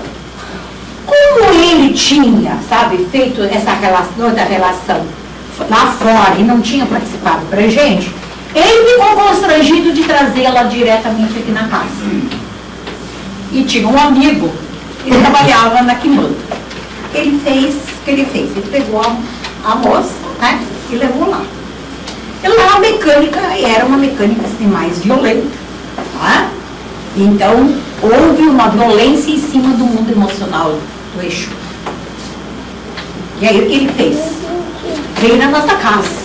[SPEAKER 1] Como ele tinha, sabe, feito essa relação lá fora e não tinha participado para a gente, ele ficou constrangido de trazê-la diretamente aqui na casa. E tinha um amigo que trabalhava na Quimbanda. Ele fez o que ele fez? Ele pegou a moça, né, e levou lá. E lá a mecânica era uma mecânica assim, mais violenta. Tá? Então, houve uma violência em cima do mundo emocional do Exu. E aí o que ele fez? Veio na nossa casa.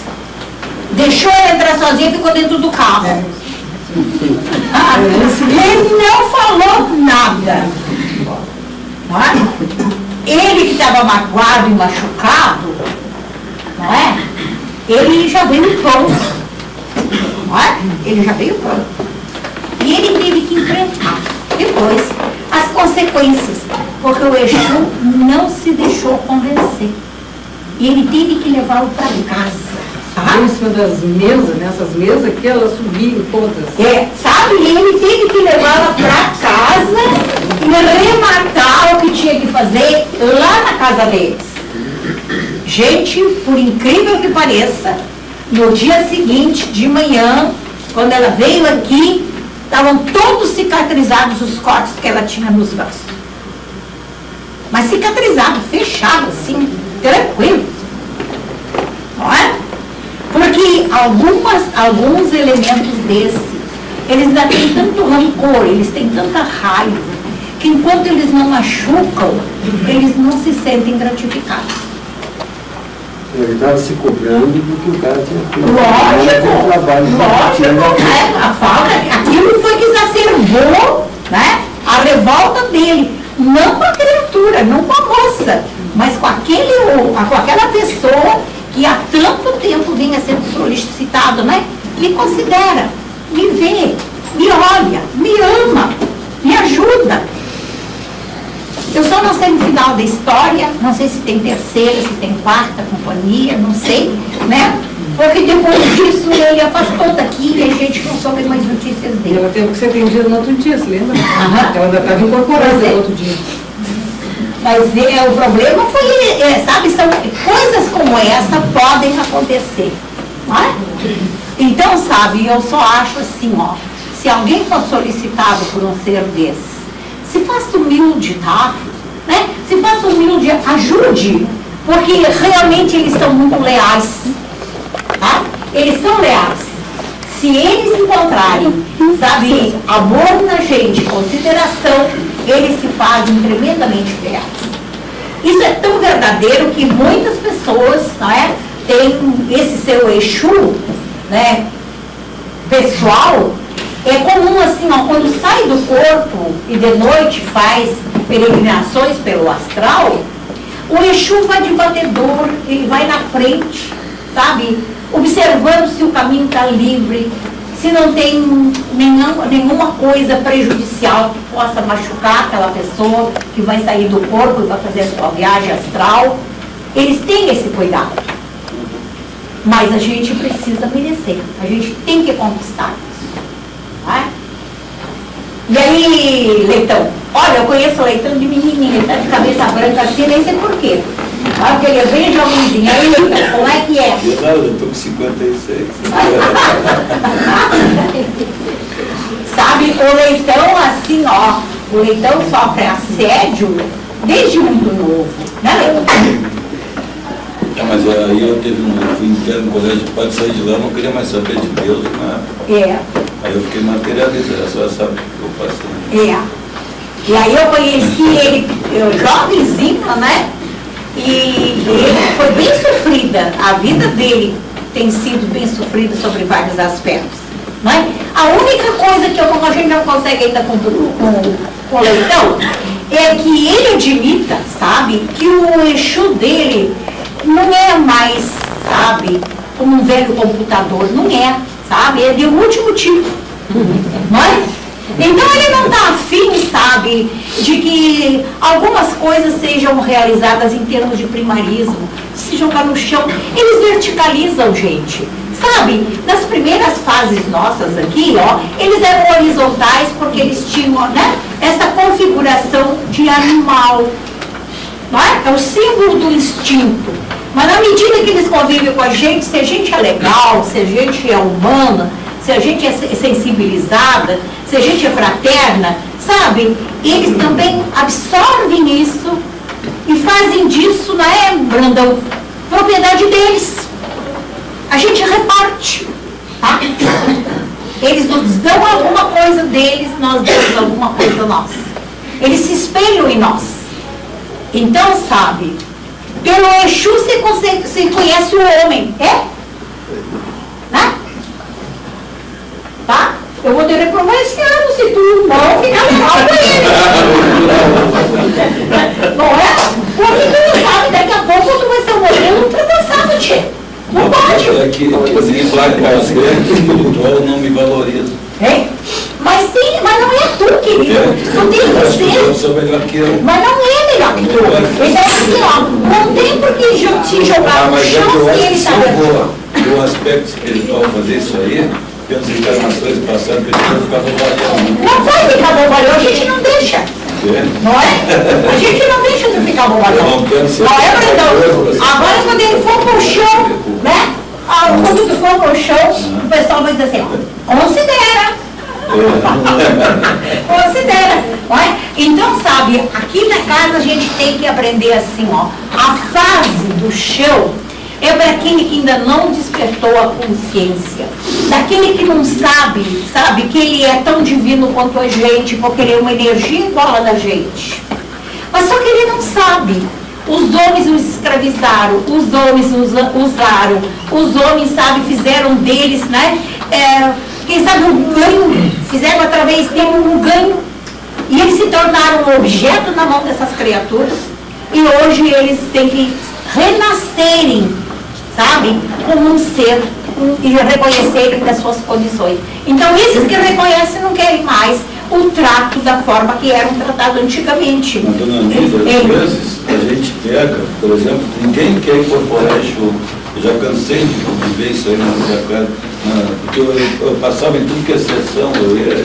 [SPEAKER 1] Deixou ela entrar sozinha e ficou dentro do carro. Ele não falou nada. Não é? Ele que estava magoado e machucado, não é? Ele já veio pronto. Não é? Ele já veio pronto. E ele teve que enfrentar depois as consequências, porque o Exu não se deixou convencer. E ele teve que levá-lo para casa.
[SPEAKER 6] Em cima das mesas, nessas mesas aqui, elas subiam todas.
[SPEAKER 1] Sabe? E ele teve que levá-la para casa e rematar o que tinha que fazer lá na casa deles. Gente, por incrível que pareça, no dia seguinte, de manhã, quando ela veio aqui, estavam todos cicatrizados os cortes que ela tinha nos braços. Mas cicatrizado, fechado assim, tranquilo. Não é? Porque alguns elementos desse, eles ainda têm tanto rancor, eles têm tanta raiva, que enquanto eles não machucam, eles não se sentem gratificados.
[SPEAKER 5] Ele estava se cobrando porque o cara tinha feito
[SPEAKER 1] lógico, a falta, aquilo foi que exacerbou, né, a revolta dele, não com a criatura, não com a moça, mas com aquela pessoa que há tanto tempo vinha sendo solicitado, né? Me considera, me vê, me olha, me ama, me ajuda. Eu só não sei no final da história, não sei se tem terceira, se tem quarta companhia, não sei, né? Porque depois disso ele afastou daqui e a gente não soube mais notícias dele.
[SPEAKER 6] Ela teve que ser atendida no outro dia, se lembra? Ela ainda estava incorporada no outro dia.
[SPEAKER 1] Mas o problema foi, sabe, são coisas como essa podem acontecer, não é? Então, sabe, eu só acho assim, ó, se alguém for solicitado por um ser desse, se faça humilde, tá? Né? Se faça humilde, ajude, porque realmente eles são muito leais, tá? Eles são leais. Se eles encontrarem, sabe, amor na gente, consideração, eles se fazem tremendamente leais. Isso é tão verdadeiro que muitas pessoas, não é, têm esse seu Exu, né, pessoal. É comum assim, ó, quando sai do corpo e de noite faz peregrinações pelo astral, o Exu vai de batedor, ele vai na frente, sabe, observando se o caminho está livre, se não tem nenhuma coisa prejudicial que possa machucar aquela pessoa que vai sair do corpo e vai fazer a sua viagem astral. Eles têm esse cuidado. Mas a gente precisa merecer, a gente tem que conquistar isso. Não é? E aí, Leitão? Olha, eu conheço o Leitão de menininho, ele está de cabeça branca assim, nem sei por quê. Olha, porque ele é bem jovenzinho. Aí, Leitão, como é que é?
[SPEAKER 4] Não, eu estou com 56.
[SPEAKER 1] Sabe, o Leitão, assim, ó, o Leitão sofre assédio desde muito novo, né, Leitão?
[SPEAKER 4] Mas aí eu fui interno no colégio de padre, saí de lá, não queria mais saber de Deus, nada. Aí eu fiquei materializado, só sabe o que eu passei.
[SPEAKER 1] E aí eu conheci ele, jovenzinho, né? E ele foi bem sofrida, a vida dele tem sido bem sofrida sobre vários aspectos. Não é? A única coisa que a gente não consegue ainda com o Leitão é que ele admita, sabe, que o Exu dele não é mais, sabe, como um velho computador, não é, sabe, é de último tipo, não é? Então ele não está afim, sabe, de que algumas coisas sejam realizadas em termos de primarismo, se jogar no chão, eles verticalizam, gente. Sabe, nas primeiras fases nossas aqui, ó, eles eram horizontais porque eles tinham, né, essa configuração de animal, não é? É o símbolo do instinto. Mas na medida que eles convivem com a gente, se a gente é legal, se a gente é humana, se a gente é sensibilizada, se a gente é fraterna, sabe, eles também absorvem isso e fazem disso, né, Brandão, propriedade deles. A gente reparte, tá? Eles nos dão alguma coisa deles, nós damos alguma coisa nossa. Eles se espelham em nós. Então, sabe, pelo Exu você conhece o homem, é? Né? Tá? Eu vou te reprovar esse ano, se tu não ficar legal com ele. Não é? Porque tu não sabe, daqui a pouco tu vai ser um modelo ultrapassado, tchê. Não pode.
[SPEAKER 4] É que nem as grandes espiritual não me valoriza.
[SPEAKER 1] É? Mas não é tu, querido. Tu tem que ser.
[SPEAKER 4] Eu sou melhor que eu.
[SPEAKER 1] Mas não é melhor que tu. Então assim, ó, não tem por que se jogar no chão se ele está
[SPEAKER 4] dentro. O aspecto espiritual fazer isso aí, pelas encarnações passadas, precisa ficar bobalhão.
[SPEAKER 1] Não vai ficar bobalhão, a gente não deixa. Não é? A gente não deixa de ficar bobalhão. Não é, Brandão? Agora quando ele for pro chão, né? Quando tu for pro chão, o pessoal vai dizer assim, ó, considera. Considera. Não é? Então, sabe, aqui na casa a gente tem que aprender assim, ó, a fase do chão é para aquele que ainda não despertou a consciência, daquele que não sabe, que ele é tão divino quanto a gente, porque ele é uma energia igual a da gente. Mas só que ele não sabe. Os homens os escravizaram, os homens os usaram, os homens, sabe, fizeram deles, né, quem sabe um ganho, fizeram através dele um ganho, e eles se tornaram um objeto na mão dessas criaturas, e hoje eles têm que renascerem, sabe, como um ser e reconhecerem das suas condições. Então, esses que reconhecem não querem mais o trato da forma que eram tratados antigamente.
[SPEAKER 4] Mas, dona Nilda, às vezes a gente pega, por exemplo, ninguém quer incorporar Exu. Eu já cansei de ver isso aí na minha casa, porque eu passava em tudo que é sessão, eu ia.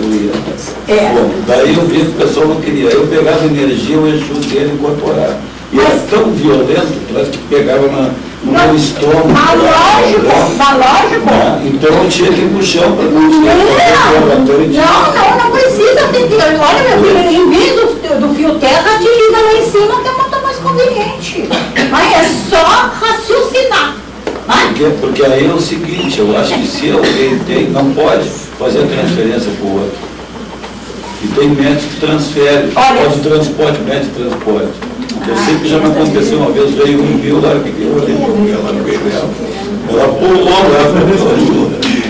[SPEAKER 4] Bom, daí eu vi que o pessoal não queria. Eu pegava a energia, o Exu dele incorporar. E era tão violento, parece que pegava no meu estômago.
[SPEAKER 1] Mas lógico.
[SPEAKER 4] Então eu tinha que ir pro chão para não
[SPEAKER 1] precisa ter. Olha, meu filho, em vez do fio terra, desliga lá em cima, que é muito mais conveniente. Mas é só raciocinar.
[SPEAKER 4] Porque aí é o seguinte, eu acho que se alguém não pode fazer a transferência para o outro. E tem médicos que transferem, pode transporte, médico de transporte. Eu sei que já me aconteceu uma vez, veio um viu lá, que eu olhei para ela, no meio dela. Ela pulou lá,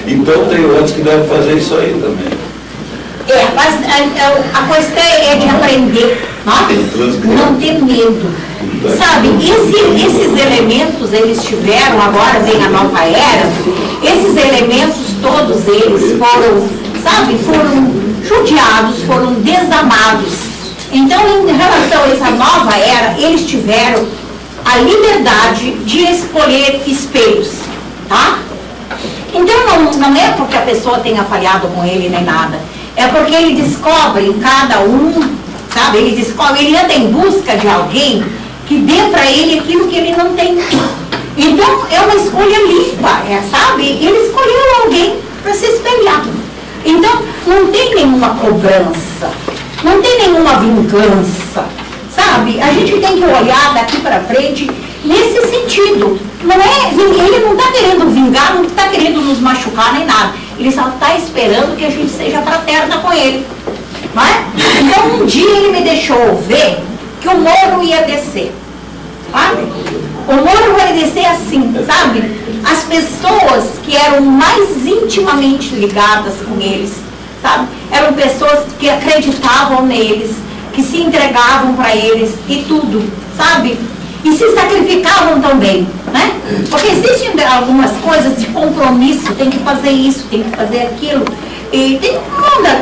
[SPEAKER 4] então tem outros que devem fazer isso aí também.
[SPEAKER 1] Mas a questão é de aprender, não ter medo. Sabe, esses elementos, eles tiveram, agora vem a nova era, esses elementos todos eles foram, sabe, foram judiados, foram desamados. Então, em relação a essa nova era, eles tiveram a liberdade de escolher espelhos, tá? Então, não é porque a pessoa tenha falhado com ele nem nada, é porque ele descobre em cada um, sabe, ele anda em busca de alguém que dê para ele aquilo que ele não tem. Então, é uma escolha limpa, sabe? Ele escolheu alguém para se espelhar. Então, não tem nenhuma cobrança, não tem nenhuma vingança, sabe? A gente tem que olhar daqui para frente nesse sentido, Não é, ele não está querendo vingar, não está querendo nos machucar nem nada. Ele só está esperando que a gente seja fraterna com ele. Não é? Então um dia ele me deixou ver que o Moro ia descer. Sabe? O Moro vai descer assim, sabe? As pessoas que eram mais intimamente ligadas com eles, sabe? Eram pessoas que acreditavam neles, que se entregavam para eles e tudo, sabe? E se sacrificavam também, né? Porque existem algumas coisas de compromisso, tem que fazer isso, tem que fazer aquilo. E tem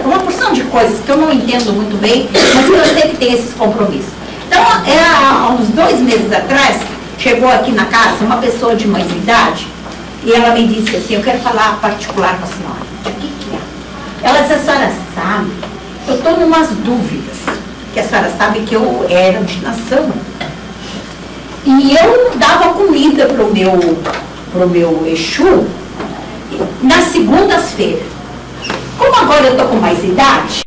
[SPEAKER 1] uma porção de coisas que eu não entendo muito bem, mas eu sei que tem esses compromissos. Então, há uns 2 meses atrás, chegou aqui na casa uma pessoa de mais idade, e ela me disse assim, eu quero falar particular com a senhora. O que é? Ela disse, a senhora sabe, eu estou em umas dúvidas, que a senhora sabe que eu era de nação. E eu dava comida pro meu Exu nas segundas-feiras. Como agora eu estou com mais idade,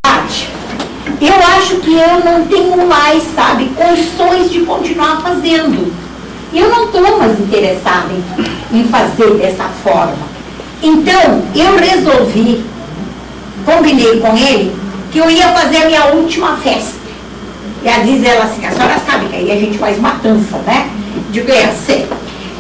[SPEAKER 1] eu acho que eu não tenho mais, sabe, condições de continuar fazendo. Eu não estou mais interessada em fazer dessa forma. Então, eu resolvi, combinei com ele, que eu ia fazer a minha última festa. E ela diz ela assim, a senhora sabe que aí a gente faz matança, né? Digo, sei.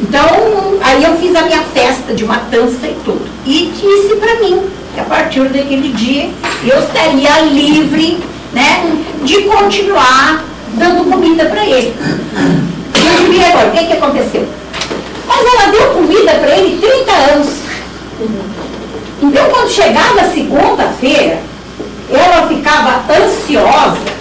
[SPEAKER 1] Então, aí eu fiz a minha festa de matança e tudo. E disse para mim que a partir daquele dia eu estaria livre, né, de continuar dando comida para ele. Eu digo, agora, o que aconteceu? Mas ela deu comida para ele 30 anos. Então, quando chegava a segunda-feira, ela ficava ansiosa,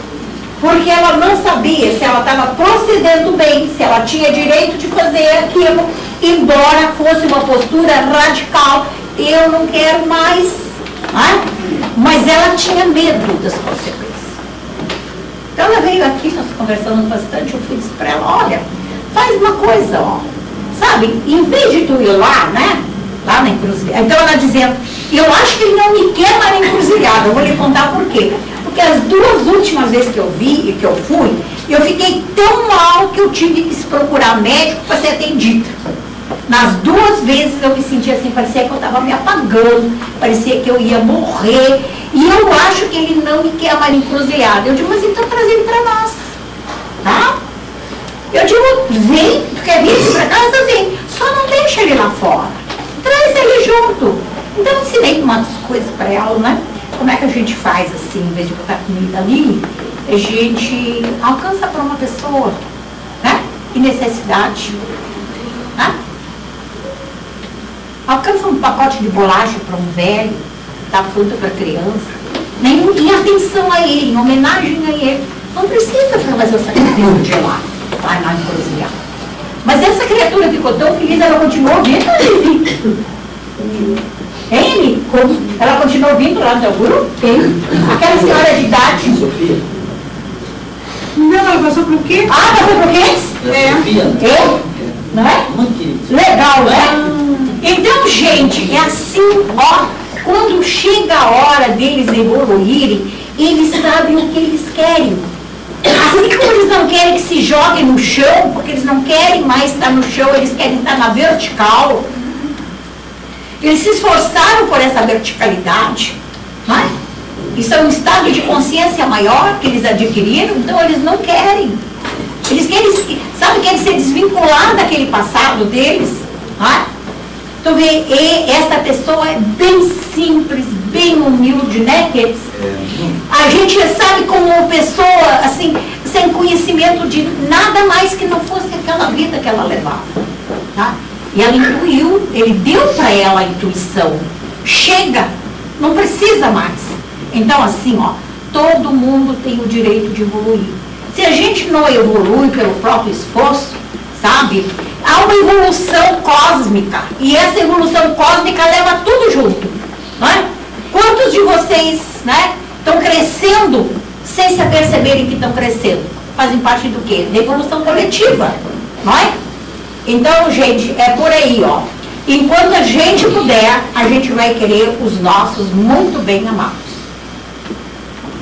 [SPEAKER 1] porque ela não sabia se ela estava procedendo bem, se ela tinha direito de fazer aquilo, embora fosse uma postura radical. Eu não quero mais, né? Mas ela tinha medo das consequências. Então ela veio aqui, nós conversamos bastante, eu fui dizer para ela, olha, faz uma coisa, ó, sabe, em vez de tu ir lá, né, lá na encruzilhada, então ela dizendo, eu acho que ele não me quer lá na encruzilhada, eu vou lhe contar por quê. Porque as 2 últimas vezes que eu vi e que eu fui, eu fiquei tão mal que eu tive que procurar médico para ser atendida. Nas 2 vezes eu me senti assim, parecia que eu estava me apagando, parecia que eu ia morrer. E eu acho que ele não me quer mais encruzilhada. Eu digo, mas então traz ele para nós. Tá? Eu digo, vem, tu quer vir para casa? Vem. Só não deixa ele lá fora. Traz ele junto. Então eu ensinei umas coisas para ela, né? Como é que a gente faz assim, em vez de botar comida ali, a gente alcança para uma pessoa, né? Em necessidade, né? Alcança um pacote de bolacha para um velho, dá fruta para criança, em atenção a ele, em homenagem a ele. Não precisa fazer o sacrifício de lá, vai lá encruzilhada. Mas essa criatura ficou tão feliz, ela continuou vindo ali. Hein? Ela continuou vindo lá no teu grupo? Aquela senhora de idade.
[SPEAKER 3] Sofia.
[SPEAKER 1] Não, ela passou por quê? Ah, passou por quê?
[SPEAKER 3] Sofia.
[SPEAKER 1] Não é? Legal, né? Então, gente, é assim, ó, quando chega a hora deles evoluírem, eles sabem o que eles querem. Assim como eles não querem que se joguem no chão, porque eles não querem mais estar no chão, eles querem estar na vertical. Eles se esforçaram por essa verticalidade, não é? Isso é um estado de consciência maior que eles adquiriram, então eles não querem. Eles querem, sabe, querem se desvincular daquele passado deles, não é? Tu vê, e essa pessoa é bem simples, bem humilde, né, Ketes? A gente sabe como pessoa, assim, sem conhecimento de nada mais que não fosse aquela vida que ela levava, tá? E ela intuiu, ele deu para ela a intuição. Chega, não precisa mais. Então, assim, ó, todo mundo tem o direito de evoluir. Se a gente não evolui pelo próprio esforço, sabe? Há uma evolução cósmica. E essa evolução cósmica leva tudo junto. Não é? Quantos de vocês, né, estão crescendo sem se aperceberem que estão crescendo? Fazem parte do quê? Da evolução coletiva. Não é? Então, gente, é por aí, ó. Enquanto a gente puder, a gente vai querer os nossos muito bem amados.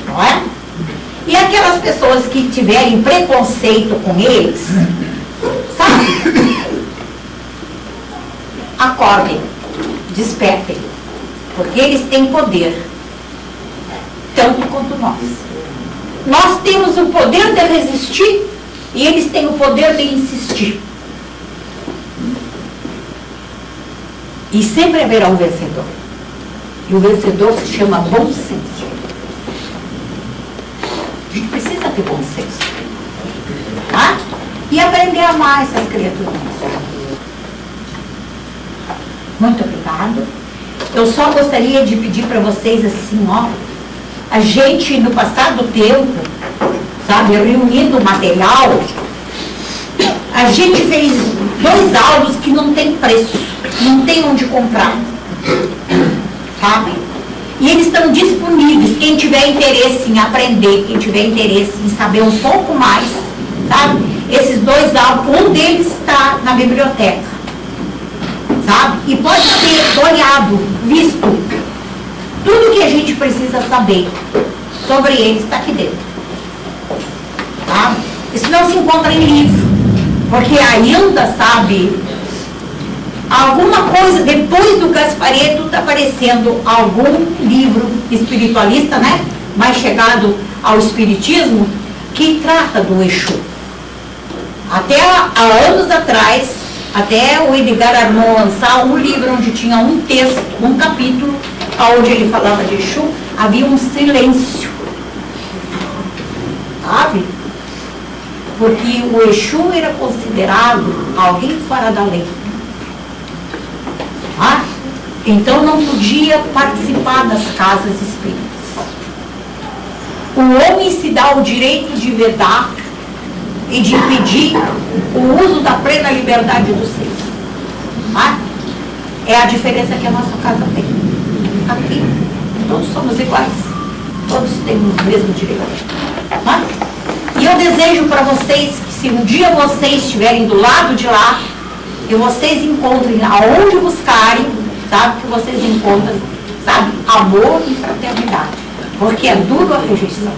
[SPEAKER 1] Não é? E aquelas pessoas que tiverem preconceito com eles, sabe? acordem, despertem, porque eles têm poder, tanto quanto nós. Nós temos o poder de resistir e eles têm o poder de insistir. E sempre haverá um vencedor. E o vencedor se chama bom senso. A gente precisa ter bom senso. Tá? E aprender a amar essas criaturas. Muito obrigado. Eu só gostaria de pedir para vocês assim, ó. A gente, no passado tempo, sabe, reunindo material, a gente fez 2 aulas que não tem preço, não tem onde comprar, sabe? E eles estão disponíveis, quem tiver interesse em aprender, quem tiver interesse em saber um pouco mais, sabe? Esses 2 aulas, um deles está na biblioteca, sabe? E pode ser olhado, visto. Tudo que a gente precisa saber sobre eles está aqui dentro. Tá? Isso não se encontra em livro, porque ainda, sabe, alguma coisa, depois do Gasparetto está aparecendo algum livro espiritualista, né, mais chegado ao espiritismo, que trata do Exu. Até há anos atrás, até o Edgar Armand lançar um livro onde tinha um texto, um capítulo, onde ele falava de Exu, havia um silêncio, sabe? Porque o Exu era considerado alguém fora da lei, tá? Então não podia participar das casas espíritas. O homem se dá o direito de vedar e de impedir o uso da plena liberdade do ser, tá? É a diferença que a nossa casa tem. Aqui, todos somos iguais, todos temos o mesmo direito. Tá? E eu desejo para vocês que, se um dia vocês estiverem do lado de lá, que vocês encontrem aonde buscarem, sabe, que vocês encontrem, sabe, amor e fraternidade, porque é duro a rejeição.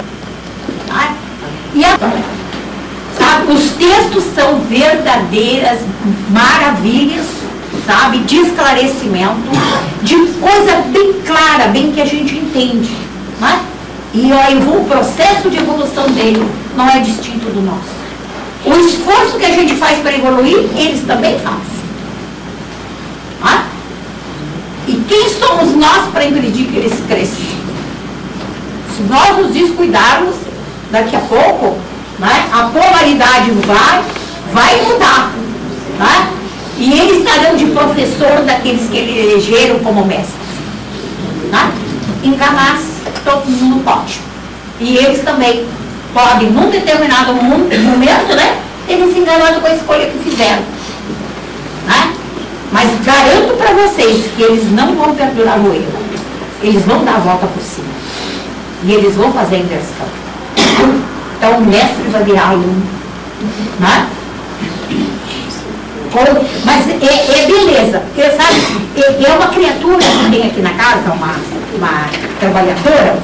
[SPEAKER 1] Tá? E sabe, os textos são verdadeiras maravilhas, sabe, de esclarecimento, de coisa bem clara, bem que a gente entende, né? E o processo de evolução dele não é distinto do nosso. O esforço que a gente faz para evoluir, eles também fazem. Né? E quem somos nós para impedir que eles cresçam? Se nós nos descuidarmos, daqui a pouco, né, a polaridade vai mudar, né? E eles estarão de professor daqueles que eles elegeram como mestres. Tá? Enganar-se, todo mundo pode. E eles também podem, num determinado momento, né, terem se enganado com a escolha que fizeram. Né? Mas garanto para vocês que eles não vão perdurar no erro. Eles vão dar a volta por cima. E eles vão fazer a inversão. Então o mestre vai virar aluno. Né? Mas é beleza, porque sabe, é uma criatura que tem aqui na casa, uma trabalhadora,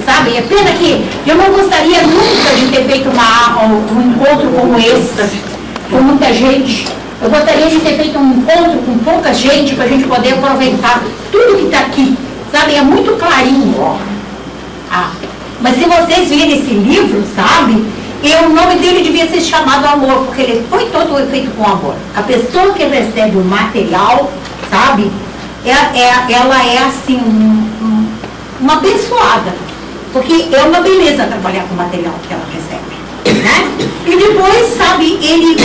[SPEAKER 1] sabe? É pena que eu não gostaria nunca de ter feito um encontro como esse, com muita gente. Eu gostaria de ter feito um encontro com pouca gente para a gente poder aproveitar tudo que está aqui, sabe? É muito clarinho, ó. Mas se vocês virem esse livro, sabe? E o nome dele devia ser chamado Amor, porque ele foi todo feito com amor. A pessoa que recebe o material, sabe, ela é assim, uma abençoada. Porque é uma beleza trabalhar com o material que ela recebe. Né? E depois, sabe, ele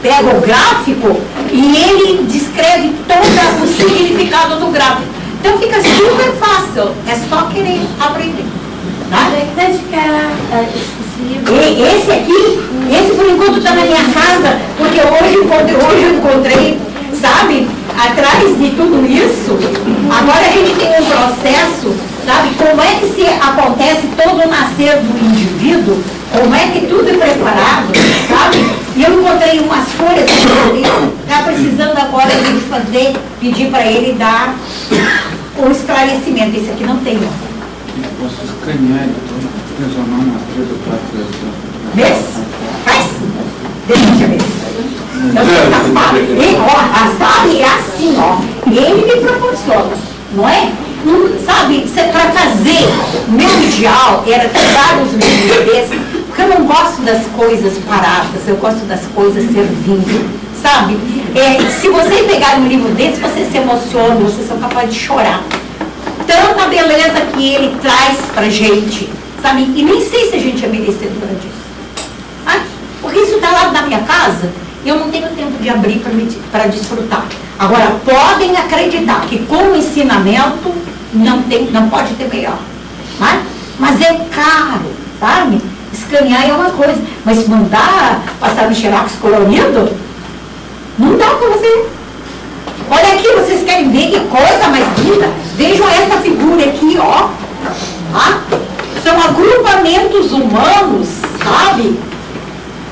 [SPEAKER 1] pega o gráfico e ele descreve todo o significado do gráfico. Então fica super fácil, é só querer aprender. Tá? Esse aqui, esse por enquanto está na minha casa, porque hoje eu encontrei, sabe, atrás de tudo isso, agora a gente tem um processo, sabe, como é que se acontece todo o nascer do indivíduo, como é que tudo é preparado, sabe, e eu encontrei umas folhas que ele está precisando agora a gente pedir para ele dar o esclarecimento. Esse aqui não tem, ó.
[SPEAKER 7] Posso escanear e resumir umas 3 ou 4 vezes.
[SPEAKER 1] Vê? Faz? Deixa eu te ver. Eu sou safado. E, ó, a sabe, é assim, ó. Ele me proporciona, não é? Sabe, para fazer, o meu ideal era tirar os livros desses, porque eu não gosto das coisas paradas, eu gosto das coisas servindo, sabe? Se você pegar um livro desse, você se emociona, você é capaz de chorar. Tanta beleza que ele traz pra gente, sabe? E nem sei se a gente é merecedora disso. Sabe? Porque isso está lá na minha casa, e eu não tenho tempo de abrir para desfrutar. Agora, podem acreditar que com o ensinamento não pode ter melhor. Mas é caro, sabe? Escanear é uma coisa, mas mandar passar no xerox colorido, não dá para você. Olha aqui, vocês querem ver que coisa mais linda? Vejam essa figura aqui, ó. São agrupamentos humanos, sabe?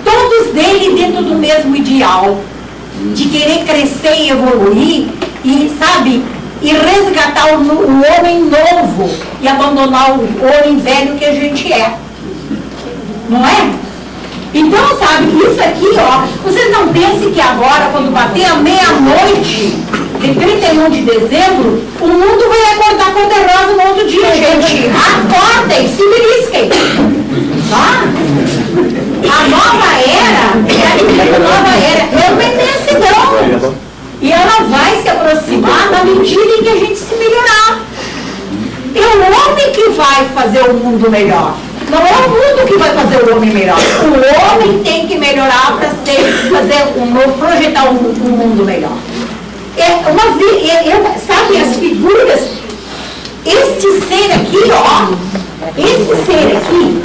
[SPEAKER 1] Todos deles dentro do mesmo ideal, de querer crescer e evoluir, e, sabe, e resgatar o homem novo e abandonar o homem velho que a gente é. Não é? Então, sabe, isso aqui, ó, vocês não pensem que agora, quando bater a meia-noite de 31 de dezembro, o mundo vai acordar cor-de-rosa no outro dia, gente. Acordem, se belisquem. Tá? A nova era é uma imensidão. E ela vai se aproximar na medida em que a gente se melhorar. É o homem que vai fazer o mundo melhor. Não é o mundo que vai fazer o homem melhor. O homem tem que melhorar para projetar um mundo melhor. Sabe, as figuras, este ser aqui, ó, esse ser aqui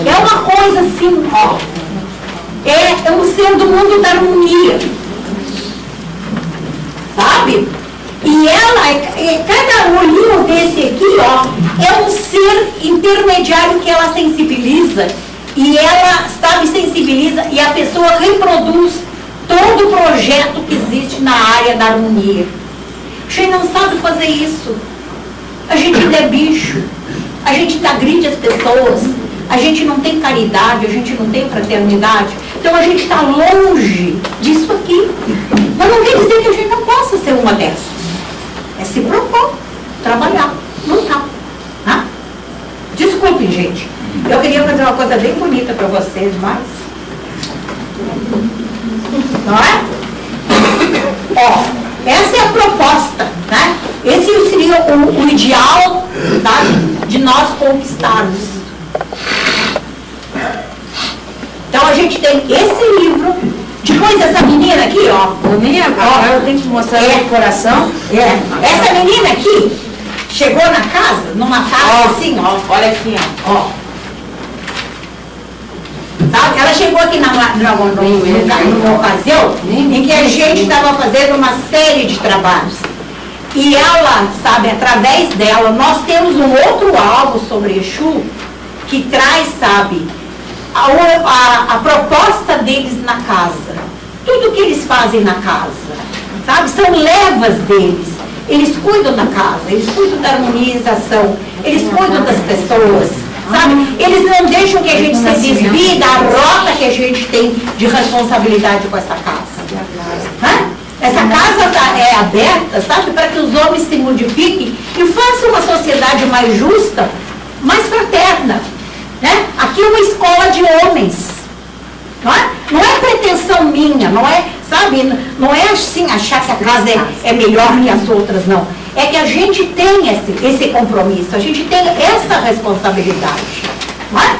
[SPEAKER 1] é uma coisa assim, ó, é um ser do mundo da harmonia, sabe? E cada olhinho desse aqui, ó, é um ser intermediário que ela sensibiliza, e ela, sabe, sensibiliza, e a pessoa reproduz todo o projeto que existe na área da harmonia. A gente não sabe fazer isso. A gente ainda é bicho, a gente agride as pessoas, a gente não tem caridade, a gente não tem fraternidade. Então a gente está longe disso aqui. Mas não quer dizer que a gente não possa ser uma dessas. É se propor, trabalhar, lutar. Desculpem, gente. Eu queria fazer uma coisa bem bonita para vocês, mas... Não é? Ó, essa é a proposta, né? Esse seria o ideal, tá? De nós conquistarmos. Então a gente tem esse livro. Depois essa menina aqui, ó.
[SPEAKER 6] Agora eu tenho que mostrar a decoração.
[SPEAKER 1] Essa menina aqui chegou na casa, numa casa assim, ó.
[SPEAKER 6] Olha aqui, ó.
[SPEAKER 1] Sabe? Ela chegou aqui numa ocasião em que a gente estava fazendo uma série de trabalhos. E ela, sabe, através dela, nós temos um outro álbum sobre Exu que traz, sabe, a proposta deles na casa. Tudo que eles fazem na casa, sabe, são levas deles. Eles cuidam da casa, eles cuidam da harmonização, eles cuidam das pessoas, sabe? Eles não deixam que a gente se desvie da rota que a gente tem de responsabilidade com essa casa. Essa casa é aberta, sabe, para que os homens se modifiquem e façam uma sociedade mais justa, mais fraterna. Né? Aqui é uma escola de homens. Não é pretensão minha, não é, sabe, não é assim achar que a casa é melhor que as outras, não. É que a gente tem esse compromisso, a gente tem essa responsabilidade. Não é?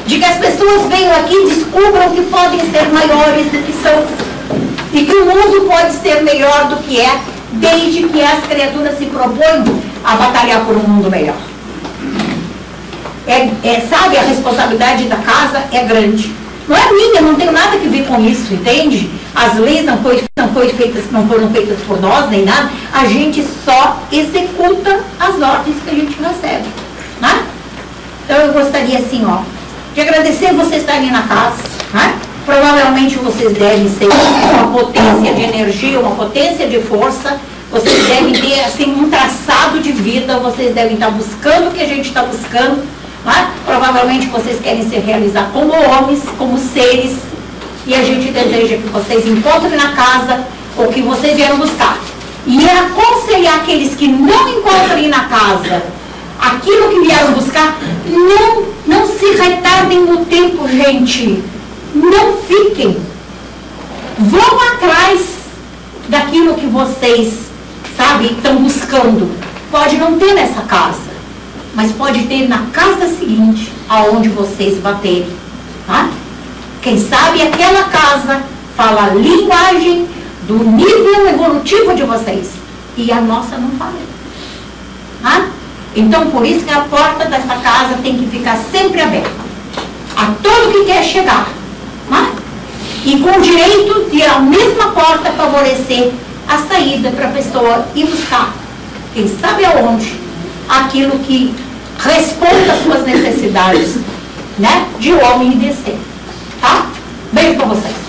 [SPEAKER 1] De que as pessoas venham aqui e descubram que podem ser maiores do que são. E que o mundo pode ser melhor do que é, desde que as criaturas se propõem a batalhar por um mundo melhor. Sabe, a responsabilidade da casa é grande. Não é minha, não tem nada que ver com isso, entende? As leis não foram feitas por nós, nem nada. A gente só executa as ordens que a gente recebe. Né? Então eu gostaria assim, ó, de agradecer vocês estarem na casa. Né? Provavelmente vocês devem ser uma potência de energia, uma potência de força. Vocês devem ter assim, um traçado de vida, vocês devem estar buscando o que a gente está buscando. Provavelmente vocês querem se realizar como homens, como seres e a gente deseja que vocês encontrem na casa o que vocês vieram buscar. E aconselhar aqueles que não encontrem na casa aquilo que vieram buscar, não se retardem no tempo, gente. Não fiquem. Vão atrás daquilo que vocês, sabe, estão buscando. Pode não ter nessa casa, mas pode ter na casa seguinte, aonde vocês baterem. Tá? Quem sabe aquela casa fala a linguagem do nível evolutivo de vocês. E a nossa não fala. Tá? Então, por isso que a porta dessa casa tem que ficar sempre aberta a todo que quer chegar. Tá? E com o direito de a mesma porta favorecer a saída para a pessoa ir buscar, quem sabe aonde, aquilo que responda às suas necessidades, né, de homem e de ser. Tá? Beijo para vocês.